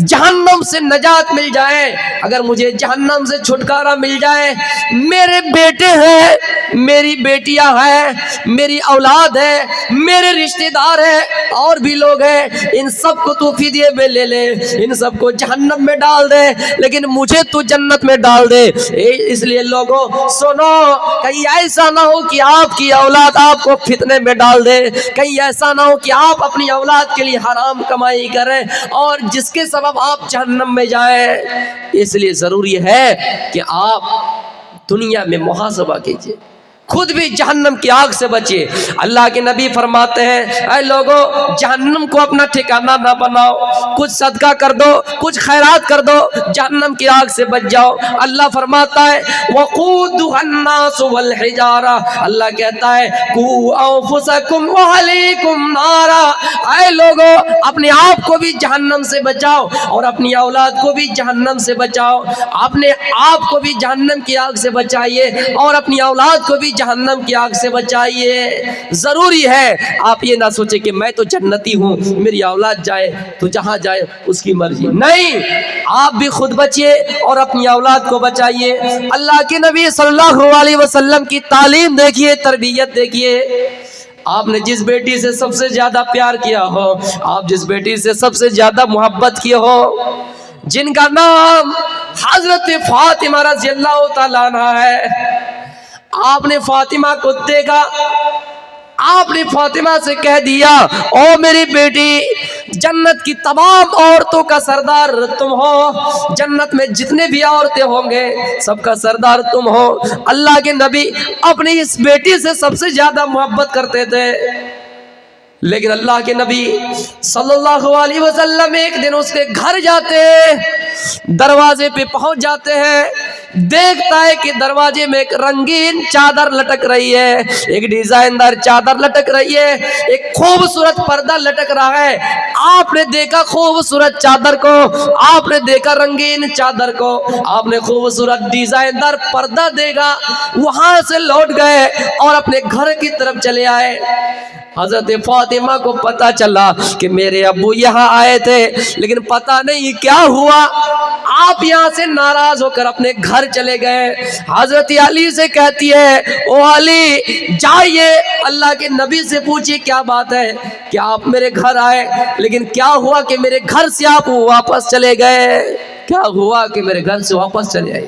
جہنم سے نجات مل جائے، اگر مجھے جہنم سے چھٹکارا مل جائے، میرے بیٹے ہیں، میری بیٹیاں ہیں، میری اولاد ہے، میرے رشتہ دار ہیں، اور بھی لوگ ہیں، ان سب کو تو فدیے میں لے لے، ان سب کو جہنم میں ڈال دے، لیکن مجھے تو جنت میں ڈال دے۔ اس لیے لوگوں سنو، کہیں ایسا نہ ہو کہ آپ کی اولاد آپ کو فتنے میں ڈال دے، کہیں ایسا نہ ہو کہ آپ اپنی اولاد کے لیے حرام کمائی کریں اور جس کے سبب آپ جہنم میں جائیں۔ اس لیے ضروری ہے کہ آپ دنیا میں محاسبہ کیجئے، خود بھی جہنم کی آگ سے بچیے۔ اللہ کے نبی فرماتے ہیں اے لوگوں، جہنم کو اپنا ٹھکانہ نہ بناؤ، کچھ صدقہ کر دو، کچھ خیرات کر دو، جہنم کی آگ سے بچ جاؤ۔ اللہ فرماتا ہے وَقُودُهَا النَّاسُ وَالْحِجَارَةُ، اللہ کہتا ہے قُوا أَنفُسَكُمْ وَأَهْلِيكُمْ نَارًا، اے لوگوں، اپنے آپ کو بھی جہنم سے بچاؤ اور اپنی اولاد کو بھی جہنم سے بچاؤ، اپنے آپ کو بھی جہنم کی آگ سے بچائیے اور اپنی اولاد کو بھی جہنم کی آگ سے بچائیے۔ ضروری ہے آپ یہ نہ سوچیں کہ میں تو جنتی ہوں، میری اولاد جائے تو جہاں جائے اس کی مرضی، نہیں، آپ بھی خود بچیے اور اپنی اولاد کو بچائیے۔ اللہ کے نبی صلی اللہ علیہ وسلم کی تعلیم دیکھیے، تربیت دیکھیے۔ آپ نے جس بیٹی سے سب سے زیادہ پیار کیا ہو، آپ جس بیٹی سے سب سے زیادہ محبت کی ہو، جن کا نام حضرت فاطمہ رضی اللہ تعالیٰ عنہ ہے، آپ نے فاطمہ کو دیکھا، آپ نے فاطمہ سے کہہ دیا او میری بیٹی، جنت کی تمام عورتوں کا سردار تم ہو، جنت میں جتنے بھی عورتیں ہوں گے سب کا سردار تم ہو۔ اللہ کے نبی اپنی اس بیٹی سے سب سے زیادہ محبت کرتے تھے، لیکن اللہ کے نبی صلی اللہ علیہ وسلم ایک دن اس کے گھر جاتے ہیں، دروازے پہ پہنچ جاتے ہیں، دیکھتا ہے کہ دروازے میں ایک رنگین چادر لٹک رہی ہے، ایک ڈیزائن دار چادر لٹک رہی ہے، ایک خوبصورت پردہ لٹک رہا ہے۔ آپ نے دیکھا خوبصورت چادر کو، آپ نے دیکھا رنگین چادر کو، آپ نے خوبصورت ڈیزائن دار پردہ دیکھا، وہاں سے لوٹ گئے اور اپنے گھر کی طرف چلے آئے۔ حضرت فاطمہ کو پتہ چلا کہ میرے ابو یہاں آئے تھے، لیکن پتہ نہیں کیا ہوا، آپ یہاں سے ناراض ہو کر اپنے گھر چلے گئے۔ حضرت علی سے کہتی ہے او علی، جائیے اللہ کے نبی سے پوچھئے کیا بات ہے کہ آپ میرے گھر آئے، لیکن کیا ہوا کہ میرے گھر سے آپ واپس چلے گئے، کیا ہوا کہ میرے گھر سے واپس چلے آئے۔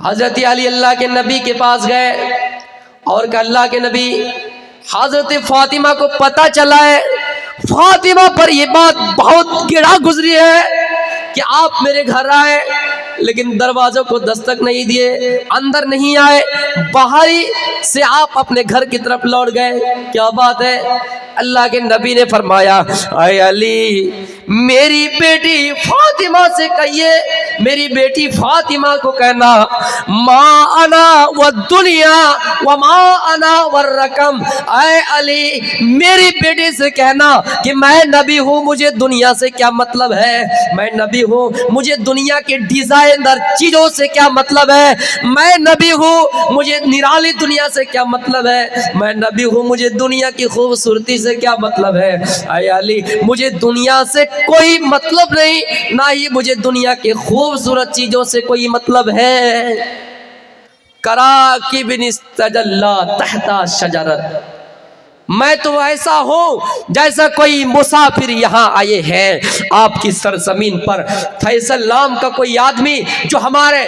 حضرت علی اللہ کے نبی کے پاس گئے اور کہ اللہ کے نبی، حضرت فاطمہ کو پتہ چلا ہے، فاطمہ پر یہ بات بہت گرا گزری ہے کہ آپ میرے گھر آئے لیکن دروازوں کو دستک نہیں دیے، اندر نہیں آئے، باہر ہی سے آپ اپنے گھر کی طرف لوٹ گئے، کیا بات ہے؟ اللہ کے نبی نے فرمایا اے علی، मेरी बेटी फातिमा से कहिए, मेरी बेटी फातिमा को कहना, माँ अना व दुनिया व माँ अना व रकम। ऐ अली, मेरी बेटी से कहना कि मैं नबी हूँ, मुझे दुनिया से क्या मतलब है, मैं नबी हूँ, मुझे दुनिया के डिजाइनर चीजों से क्या मतलब है, मैं नबी हूँ, मुझे निराली दुनिया से क्या मतलब है, मैं नबी हूँ, मुझे दुनिया की खूबसूरती से क्या मतलब है। ऐ अली, मुझे दुनिया से कोई मतलब नहीं, ना ही मुझे दुनिया के खूबसूरत चीजों से कोई मतलब है। कराकिबिन इस्तजल्ला तहता शजरत, मैं तो ऐसा हूँ जैसा कोई मुसाफिर यहाँ आए हैं आपकी सरजमीन पर। फैसल नाम का कोई आदमी जो हमारे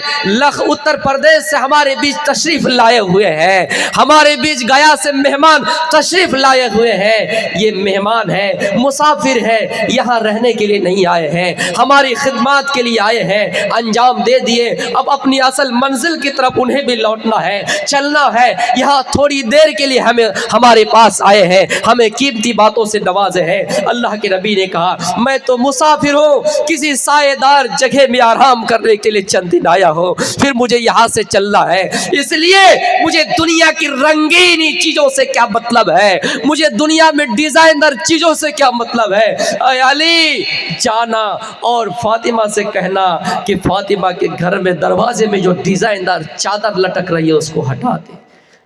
उत्तर प्रदेश से हमारे बीच तशरीफ लाए हुए हैं, हमारे बीच गया से मेहमान तशरीफ लाए हुए हैं, ये मेहमान है, मुसाफिर है, यहाँ रहने के लिए नहीं आए हैं, हमारी खिदमत के लिए आए हैं, अंजाम दे दिए, अब अपनी असल मंजिल की तरफ उन्हें भी लौटना है, चलना है। यहाँ थोड़ी देर के लिए हमें हमारे पास आए हैं, हमें कीमती बातों से नवाजे हैं। अल्लाह के नबी ने कहा, मैं तो मुसाफिर हूँ, किसी सायेदार जगह में आराम करने के लिए चंद दिन आया हो, फिर मुझे यहाँ से चलना है, इसलिए मुझे दुनिया की रंगीनी चीजों से क्या मतलब है, मुझे दुनिया में डिजाइनर चीजों से क्या मतलब है। ऐ अली, जाना और फातिमा से कहना कि फातिमा के घर में दरवाजे में जो डिजाइनदार चादर लटक रही है उसको हटा दे,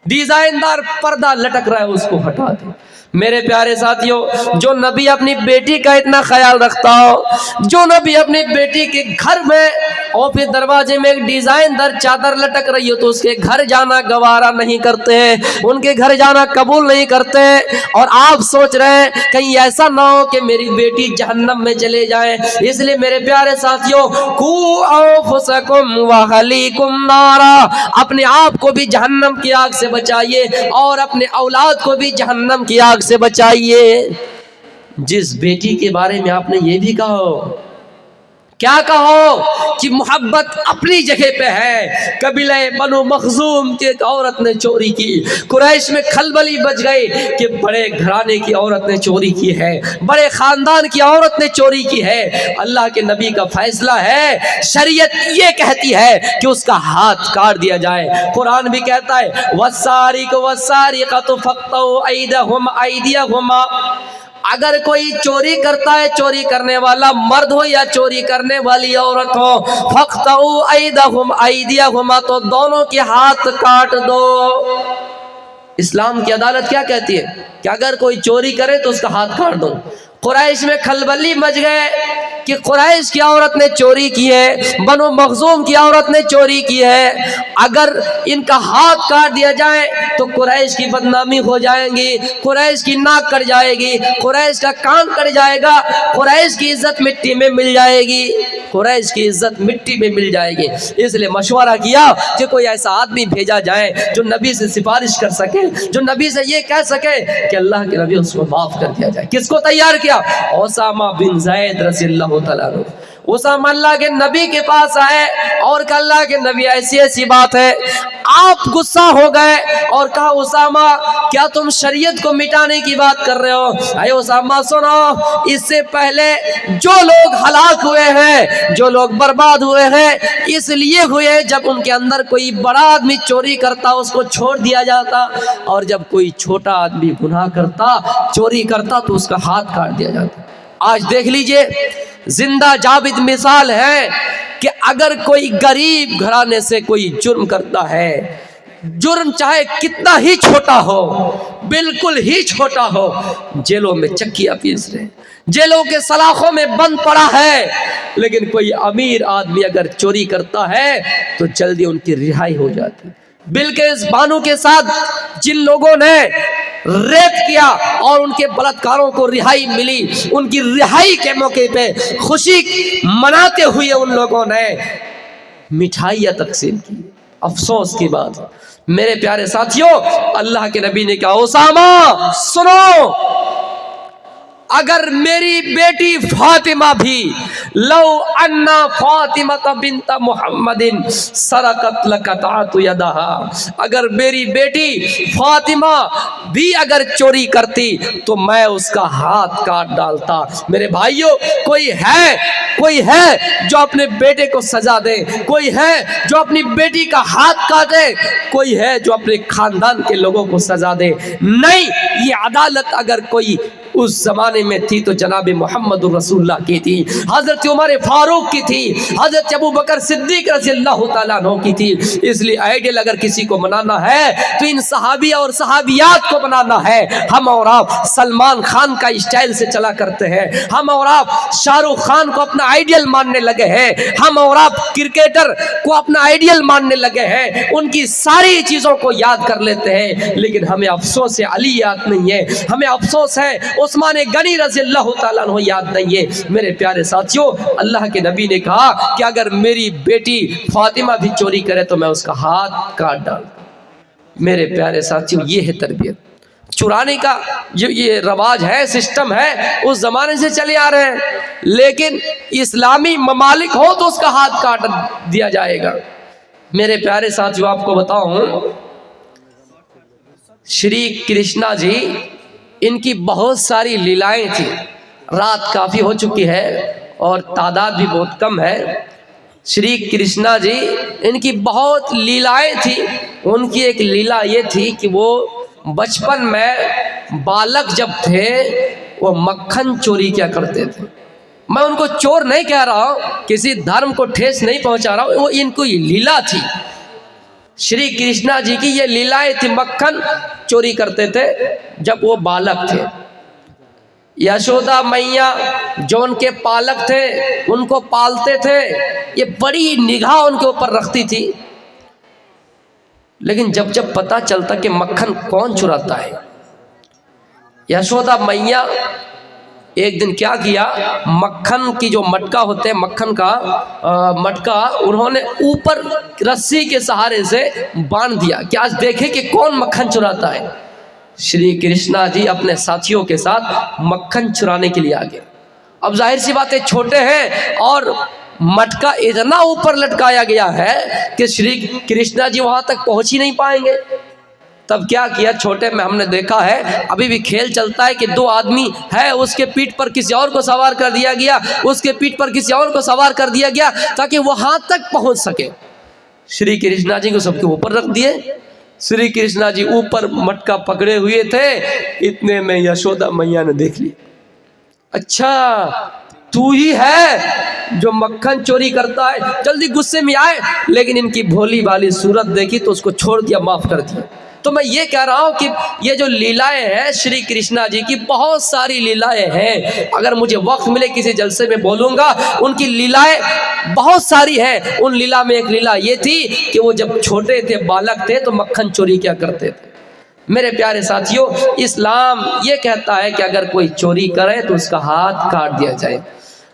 डिजाइनदार पर्दा लटक रहा है उसको हटा दे। मेरे प्यारे साथियों, जो नबी अपनी बेटी का इतना ख्याल रखता हो, जो नबी अपनी बेटी के घर में और फिर दरवाजे में एक डिजाइनदार चादर लटक रही हो तो उसके घर जाना गवारा नहीं करते हैं, उनके घर जाना कबूल नहीं करते हैं। और आप सोच रहे हैं कहीं ऐसा ना हो कि मेरी बेटी जहन्नम में चले जाए, इसलिए मेरे प्यारे साथियों, कू अंफुसकुम व अहलीकुम नारा, अपने आप को भी जहन्नम की आग से बचाइए और अपने औलाद को भी जहन्नम की आग से बचाइए। जिस बेटी के बारे में आपने ये भी कहो, क्या कहो कि मोहब्बत अपनी जगह पे है। कबीले बनु मखजूम की एक औरत ने चोरी की, कुरैश में खलबली बच गई कि बड़े घराने की औरत ने चोरी की है, बड़े खानदान की औरत ने चोरी की है। अल्लाह के नबी का फैसला है, शरीयत ये कहती है कि उसका हाथ काट दिया जाए। कुरान भी कहता है, वस्सारिकु वस्सारिकतु फक्तउ ऐदहुमा ऐदियहुमा, अगर कोई चोरी करता है, चोरी करने वाला मर्द हो या चोरी करने वाली औरत हो, फक्तउ ऐदहुम ऐदियहुमा, तो दोनों के हाथ काट दो। इस्लाम की अदालत क्या कहती है कि अगर कोई चोरी करे तो उसका हाथ काट दो। कुरैश में खलबली मच गए कि कुरैश की औरत ने चोरी की है, बनु मखजूम की औरत ने चोरी की है, अगर इनका हाथ काट दिया जाए तो कुरैश की बदनामी हो जाएगी, कुरैश की नाक कट जाएगी, कुरैश का कान कट जाएगा, कुरैश की इज्जत मिट्टी में मिल जाएगी, कुरैश की इज्जत मिट्टी में मिल जाएगी। इसलिए मशवरा किया कि कोई ऐसा आदमी भेजा जाए जो नबी से सिफारिश कर सके, जो नबी से ये कह सके कि अल्लाह के नबी उसको माफ कर दिया जाए। किसको तैयार किया? उसामा बिन ज़ैद रज़ियल्लाहु तआला अन्हु। उसामा अल्लाह के नबी के पास आए और कहा, अल्लाह के नबी ऐसी ऐसी बात है। आप गुस्सा हो गए और कहा, उसामा क्या तुम शरीयत को मिटाने की बात कर रहे हो? अरे उसामा सुनो, इससे पहले जो लोग हलाक हुए हैं, जो लोग बर्बाद हुए हैं, इसलिए हुए जब उनके अंदर कोई बड़ा आदमी चोरी करता उसको छोड़ दिया जाता, और जब कोई छोटा आदमी गुनाह करता, चोरी करता, तो उसका हाथ काट दिया जाता। आज देख लीजिए, जिंदा जाबिद मिसाल है कि अगर कोई गरीब घराने से कोई जुर्म करता है, जुर्म चाहे कितना ही छोटा हो, बिल्कुल ही छोटा हो, जेलों में चक्कियां पीस रहे, जेलों के सलाखों में बंद पड़ा है, लेकिन कोई अमीर आदमी अगर चोरी करता है तो जल्दी उनकी रिहाई हो जाती। बिल्किस बानो के साथ जिन लोगों ने रेप किया और उनके बलात्कारों को रिहाई मिली, उनकी रिहाई के मौके पे खुशी मनाते हुए उन लोगों ने मिठाइयाँ तकसीम की। अफसोस की बात मेरे प्यारे साथियों, अल्लाह के नबी ने कहा, उसामा सुनो, اگر میری بیٹی فاطمہ بھی لو انا فاطمہ بنت محمد سرقت لقطعت یدہا، اگر میری بیٹی فاطمہ بھی اگر چوری کرتی تو میں اس کا ہاتھ کاٹ ڈالتا۔ میرے بھائیوں، کوئی ہے جو اپنے بیٹے کو سزا دے، کوئی ہے جو اپنی بیٹی کا ہاتھ کاٹے، کوئی ہے جو اپنے خاندان کے لوگوں کو سزا دے؟ نہیں، یہ عدالت اگر کوئی اس زمانے میں تھی تو جناب محمد رسول اللہ کی تھی، حضرت عمر فاروق کی تھی، حضرت ابو بکر صدیق رضی اللہ تعالیٰ عنہ کی تھی۔ اس لیے آئیڈیل اگر کسی کو بنانا ہے تو ان صحابی اور صحابیات کو بنانا ہے۔ ہم اور آپ سلمان خان کا اسٹائل سے چلا کرتے ہیں، ہم اور آپ شاہ رخ خان کو اپنا آئیڈیل ماننے لگے ہیں، ہم اور آپ کرکٹر کو اپنا آئیڈیل ماننے لگے ہیں، ان کی ساری چیزوں کو یاد کر لیتے ہیں، لیکن ہمیں افسوس ہے علی یاد نہیں ہے، ہمیں افسوس ہے عثمان غنی رضی اللہ تعالیٰ عنہ یاد نہیں ہے۔ میرے پیارے ساتھیوں، اللہ کے نبی نے کہا کہ اگر میری بیٹی فاطمہ بھی چوری کرے تو میں اس کا ہاتھ کاٹ ڈالتا۔ میرے پیارے ساتھیوں، یہ ہے تربیت۔ چرانے کا جو یہ رواج ہے، سسٹم ہے، اس زمانے سے چلے آ رہے ہیں، لیکن اسلامی ممالک ہو تو اس کا ہاتھ کاٹ دیا جائے گا۔ میرے پیارے ساتھیوں، آپ کو بتاؤں، شری کرشنا جی، ان کی بہت ساری لیلائیں تھیں۔ رات کافی ہو چکی ہے اور تعداد بھی بہت کم ہے۔ شری کرشنا جی، ان کی بہت لیلائیں تھیں۔ ان کی ایک لیلا یہ تھی کہ وہ بچپن میں بالک جب تھے وہ مکھن چوری کیا کرتے تھے۔ میں ان کو چور نہیں کہہ رہا ہوں، کسی دھرم کو ٹھیس نہیں پہنچا رہا ہوں، وہ ان کو یہ لیلا تھی۔ شری کرشنا جی کی یہ لیلائیں تھی، مکھن چوری کرتے تھے جب وہ بالک تھے۔ یشودا میاں جو ان کے پالک تھے، ان کو پالتے تھے، یہ بڑی نگاہ ان کے اوپر رکھتی تھی۔ لیکن جب پتہ چلتا کہ مکھن کون چراتا ہے، یشودا میاں ایک دن کیا کیا، مکھن کی جو مٹکا ہوتے ہیں، مکھن کا مٹکا انہوں نے اوپر رسی کے سہارے سے باندھ دیا کہ آج دیکھیں کہ کون مکھن چراتا ہے۔ شری کرشنا جی اپنے ساتھیوں کے ساتھ مکھن چرانے کے لیے آگے۔ اب ظاہر سی بات ہے، چھوٹے ہیں اور مٹکا اتنا اوپر لٹکایا گیا ہے کہ شری کرشنا جی وہاں تک پہنچ ہی نہیں پائیں گے۔ تب کیا کیا، چھوٹے میں ہم نے دیکھا ہے، ابھی بھی کھیل چلتا ہے کہ دو آدمی ہے، اس کے پیٹھ پر کسی اور کو سوار کر دیا گیا، اس کے پیٹھ پر کسی اور کو سوار کر دیا گیا تاکہ وہاں تک پہنچ سکے۔ شری کرشنا جی کو سب کے اوپر رکھ دیے۔ شری کرشنا جی اوپر مٹکا پکڑے ہوئے تھے، اتنے میں یشودا میاں نے دیکھ لی، اچھا تو ہی ہے جو مکھن چوری کرتا ہے۔ جلدی غصے میں آئے، لیکن ان کی بھولی بھالی صورت دیکھی تو اس کو چھوڑ دیا، معاف کر دیا۔ تو میں یہ کہہ رہا ہوں کہ یہ جو لیلائیں ہیں شری کرشنا جی کی، بہت ساری لیلائیں ہیں، اگر مجھے وقت ملے کسی جلسے میں بولوں گا۔ ان کی لیلائیں بہت ساری ہیں۔ ان لیلا میں ایک لیلا یہ تھی کہ وہ جب چھوٹے تھے، بالک تھے، تو مکھن چوری کیا کرتے تھے۔ میرے پیارے ساتھیوں، اسلام یہ کہتا ہے کہ اگر کوئی چوری کرے تو اس کا ہاتھ کاٹ دیا جائے۔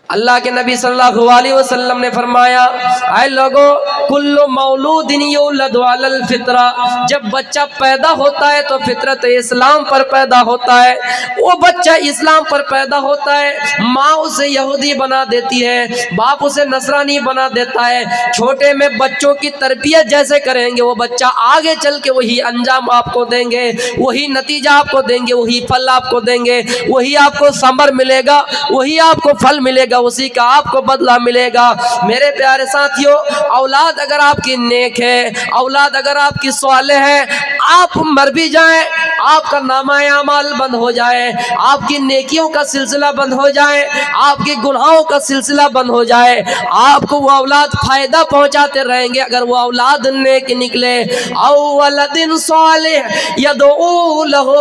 اللہ کے نبی صلی اللہ علیہ وسلم نے فرمایا، اے لوگو، کل مولود یولد علی الفطرہ، جب بچہ پیدا ہوتا ہے تو فطرت اسلام پر پیدا ہوتا ہے۔ وہ بچہ اسلام پر پیدا ہوتا ہے، ماں اسے یہودی بنا دیتی ہے، باپ اسے نصرانی بنا دیتا ہے۔ چھوٹے میں بچوں کی تربیت جیسے کریں گے، وہ بچہ آگے چل کے وہی انجام آپ کو دیں گے، وہی نتیجہ آپ کو دیں گے، وہی پھل آپ کو دیں گے، وہی آپ کو ثمر ملے گا، وہی آپ کو پھل ملے گا، اسی کا آپ کو بدلہ ملے گا۔ میرے پیارے ساتھیوں، اولاد اگر آپ کی نیک ہے، اولاد اگر آپ کی صالح ہے، آپ مر بھی جائیں، آپ کا نامہ اعمال بند ہو جائے، آپ کی نیکیوں کا سلسلہ بند ہو جائے، آپ کے گناہوں کا سلسلہ بند ہو جائے، آپ کو وہ اولاد فائدہ پہنچاتے رہیں گے اگر وہ اولاد نیک نکلے۔ او ولد صالح یدعو لہ،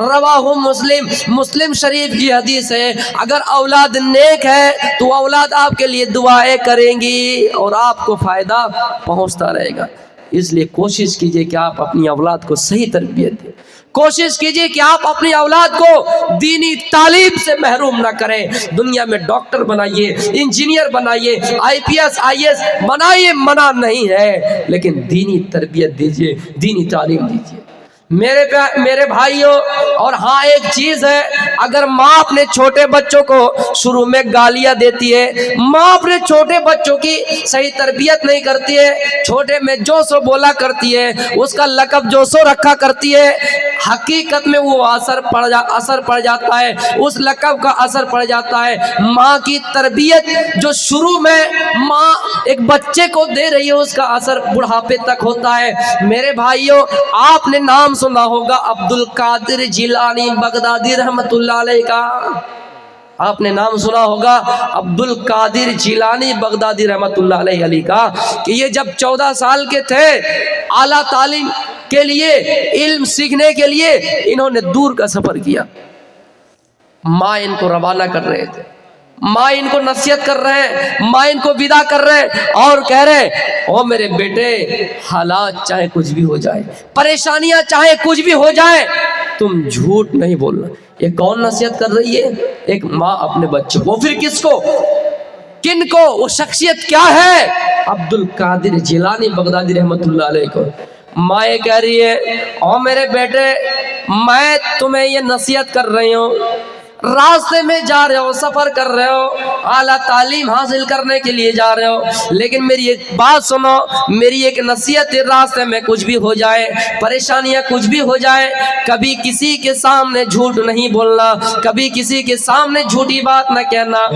رواہ مسلم، مسلم شریف کی حدیث ہے، اگر اولاد نیک ہے تو اولاد آپ کے لیے دعائیں کریں گی اور آپ کو فائدہ پہنچتا رہے گا۔ اس لیے کوشش کیجئے کہ آپ اپنی اولاد کو صحیح تربیت دیں، کوشش کیجئے کہ آپ اپنی اولاد کو دینی تعلیم سے محروم نہ کریں۔ دنیا میں ڈاکٹر بنائیے، انجینئر بنائیے، آئی پی ایس آئی ایس بنائیے، منع نہیں ہے، لیکن دینی تربیت دیجئے، دینی تعلیم دیجئے۔ मेरे भाइयों, और हाँ एक चीज है, अगर माँ अपने छोटे बच्चों को शुरू में गालियां देती है, माँ अपने छोटे बच्चों की सही तरबियत नहीं करती है, छोटे में जो सो बोला करती है, उसका लकब जो सो रखा करती है, हकीकत में वो असर पड़ जाता है, उस लकब का असर पड़ जाता है। माँ की तरबियत जो शुरू में माँ एक बच्चे को दे रही है, उसका असर बुढ़ापे तक होता है। मेरे भाइयों, आपने नाम सुना होगा अब्दुल कादिर जिलानी बगदादी रहमतुल्लाह अलैह का, आपने नाम सुना होगा अब्दुल कादिर जिलानी बगदादी रहमतुल्लाह अलैह का, कि ये जब 14 साल के थे, आला तालीम के लिए, इल्म सीखने के लिए इन्होंने दूर का सफर किया। माँ इनको रवाना कर रहे थे, माँ इनको नसीहत कर रहे हैं, माँ इनको विदा कर रहे हैं और कह रहे, ओ मेरे बेटे, हालात चाहे कुछ भी हो जाए, परेशानियां चाहे कुछ भी हो जाए, तुम झूठ नहीं बोलना। ये कौन नसीहत कर रही है? एक माँ अपने बच्चों को। फिर किसको, किनको? वो शख्सियत क्या है? अब्दुल कादिर जिलानी बगदादी रहमतुल्लाह अलैह को। माँ ये कह रही है, ओ मेरे बेटे, मैं तुम्हें ये नसीहत कर रही हूँ, रास्ते में जा रहे हो, सफर कर रहे हो, आला तालीम हासिल करने के लिए जा रहे हो, लेकिन मेरी एक बात सुनो, मेरी एक नसीहत है, रास्ते में कुछ भी हो जाए, परेशानियां कुछ भी हो जाए, कभी किसी के सामने झूठ नहीं बोलना, कभी किसी के सामने झूठी बात न कहना।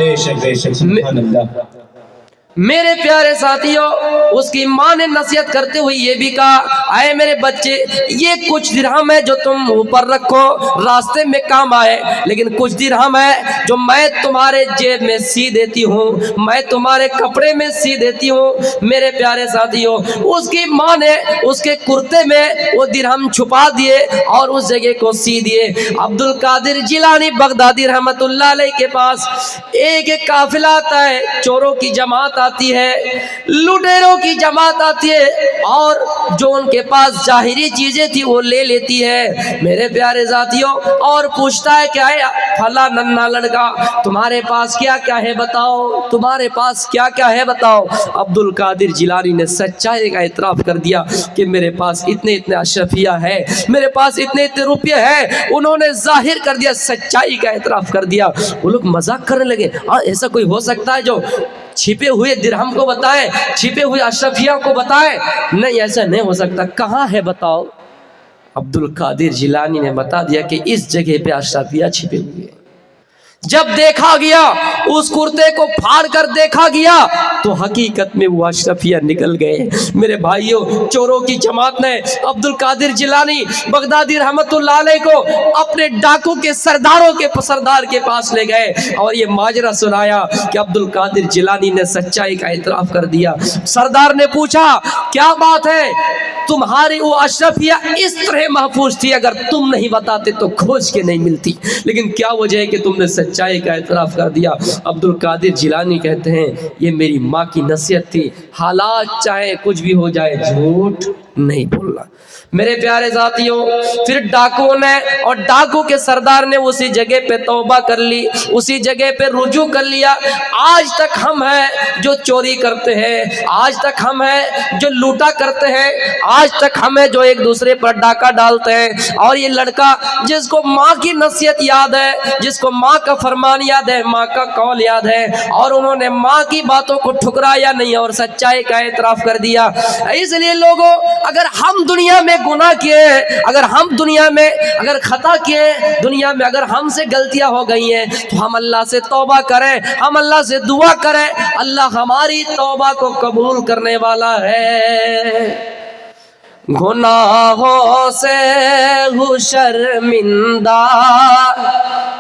मेरे प्यारे साथियों, उसकी माँ ने नसीहत करते हुए ये भी कहा, आए मेरे बच्चे, ये कुछ दिरहम है जो तुम ऊपर रखो, रास्ते में काम आए, लेकिन कुछ दिरहम है जो मैं तुम्हारे जेब में सी देती हूँ, मैं तुम्हारे कपड़े में सी देती हूँ। मेरे प्यारे साथियों, उसकी माँ ने उसके कुर्ते में वो दिरहम छुपा दिए और उस जगह को सी दिए। अब्दुल कादिर जिलानी बगदादी रहमतुल्लाह अलैह के पास एक काफिला आता है, चोरों की जमात आती है, लुटेरों की जमात आती है, और जो उनके पास जाहिरी चीजें थी वो ले लेती है। मेरे प्यारे साथियों, और पूछता है, क्या है फला नन्ना लड़का, तुम्हारे पास क्या क्या है बताओ, तुम्हारे पास क्या क्या है बताओ। अब्दुल कादिर जिलानी ने सच्चाई का इतराफ कर दिया कि मेरे पास इतने इतने अशरफिया है, मेरे पास इतने इतने रुपये हैं। उन्होंने जाहिर कर दिया, सच्चाई का इतराफ कर दिया। वो लोग मजाक करने लगे, हाँ ऐसा कोई हो सकता है जो छिपे हुए दिरहम को बताए, छिपे हुए अशरफिया को बताए? नहीं, ऐसा नहीं हो सकता, कहाँ है बताओ। अब्दुल कादिर जिलानी ने बता दिया कि इस जगह पे अशरफिया छिपे हुए हैं। जब देखा गया, उस कुर्ते को फाड़ कर देखा गया, तो हकीकत में वो अशरफिया निकल गए। मेरे भाइयों, चोरों की जमात ने अब्दुल कादिर जिलानी बगदादी रहमतुल्लाह अलैह को अपने डाकू के सरदार के पास ले गए और ये माजरा सुनाया कि अब्दुल कादिर जिलानी ने सच्चाई का इतराफ कर दिया। सरदार ने पूछा, क्या बात है, तुम्हारी वो अशरफिया इस तरह महफूज थी, अगर तुम नहीं बताते तो खोज के नहीं मिलती, लेकिन क्या वजह है कि तुमने सच्चाई का इतराफ कर दिया? अब्दुल कादिर जिलानी कहते हैं, ये मेरी माँ की नसीहत थी, हालात चाहे कुछ भी हो जाए, झूठ नहीं बोलना। मेरे प्यारे साथियों, फिर डाकुओं ने और डाकू के सरदार ने उसी जगह पे तौबा कर ली, उसी जगह पे रुजू कर लिया। आज तक हम हैं जो चोरी करते हैं, आज तक हम हैं जो लूटा करते हैं, आज तक हम हैं जो एक दूसरे पर डाका डालते हैं। और ये लड़का जिसको माँ की नसीहत याद है, जिसको माँ का फरमान याद है, माँ का कौल याद है, और उन्होंने माँ की बातों को ठुकराया नहीं और सच्चाई का एतराफ कर दिया। इसलिए लोगों, अगर हम दुनिया में गुनाह किए, अगर हम दुनिया में अगर खता किए, दुनिया में अगर हमसे गलतियां हो गई हैं, तो हम अल्लाह से तौबा करें, हम अल्लाह से दुआ करें, अल्लाह हमारी तौबा को कबूल करने वाला है। गुनाहों से हूँ शर्मिंदा,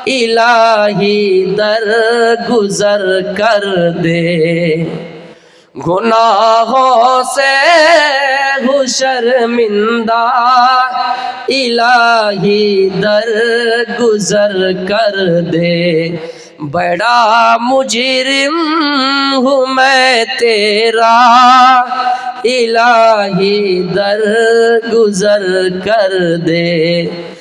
इलाही दर गुजर कर दे। गुनाहों से हूँ शर्मिंदा, इलाही दर गुजर कर दे। बड़ा मुजरिम हूँ मैं तेरा, इलाही दर गुजर कर दे।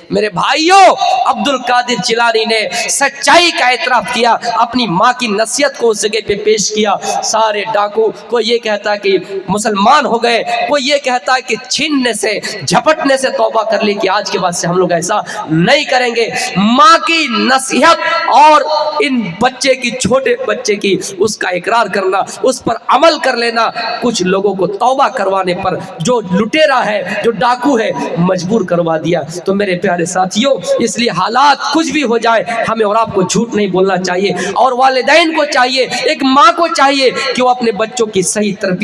میرے بھائیوں عبد القادر جیلانی نے سچائی کا اعتراف کیا, اپنی ماں کی نصیحت کو اس جگہ پہ پیش کیا. سارے ڈاکو کوئی یہ کہتا ہے کہ مسلمان ہو گئے, کوئی یہ کہتا ہے کہ چھیننے سے جھپٹنے سے توبہ کر لی کہ آج کے بعد سے ہم لوگ ایسا نہیں کریں گے. ماں کی نصیحت اور ان بچے کی, چھوٹے بچے کی اس کا اقرار کرنا, اس پر عمل کر لینا, کچھ لوگوں کو توبہ کروانے پر جو لٹیرا ہے, جو ڈاکو ہے, مجبور کروا دیا. تو میرے پیارے ساتھیوں, اس لیے حالات کچھ بھی ہو جائے ہمیں اور آپ کو جھوٹ نہیں بولنا چاہیے, اور والدین کو چاہیے, ایک ماں کو چاہیے کہ وہ اپنے بچوں کی صحیح تربیت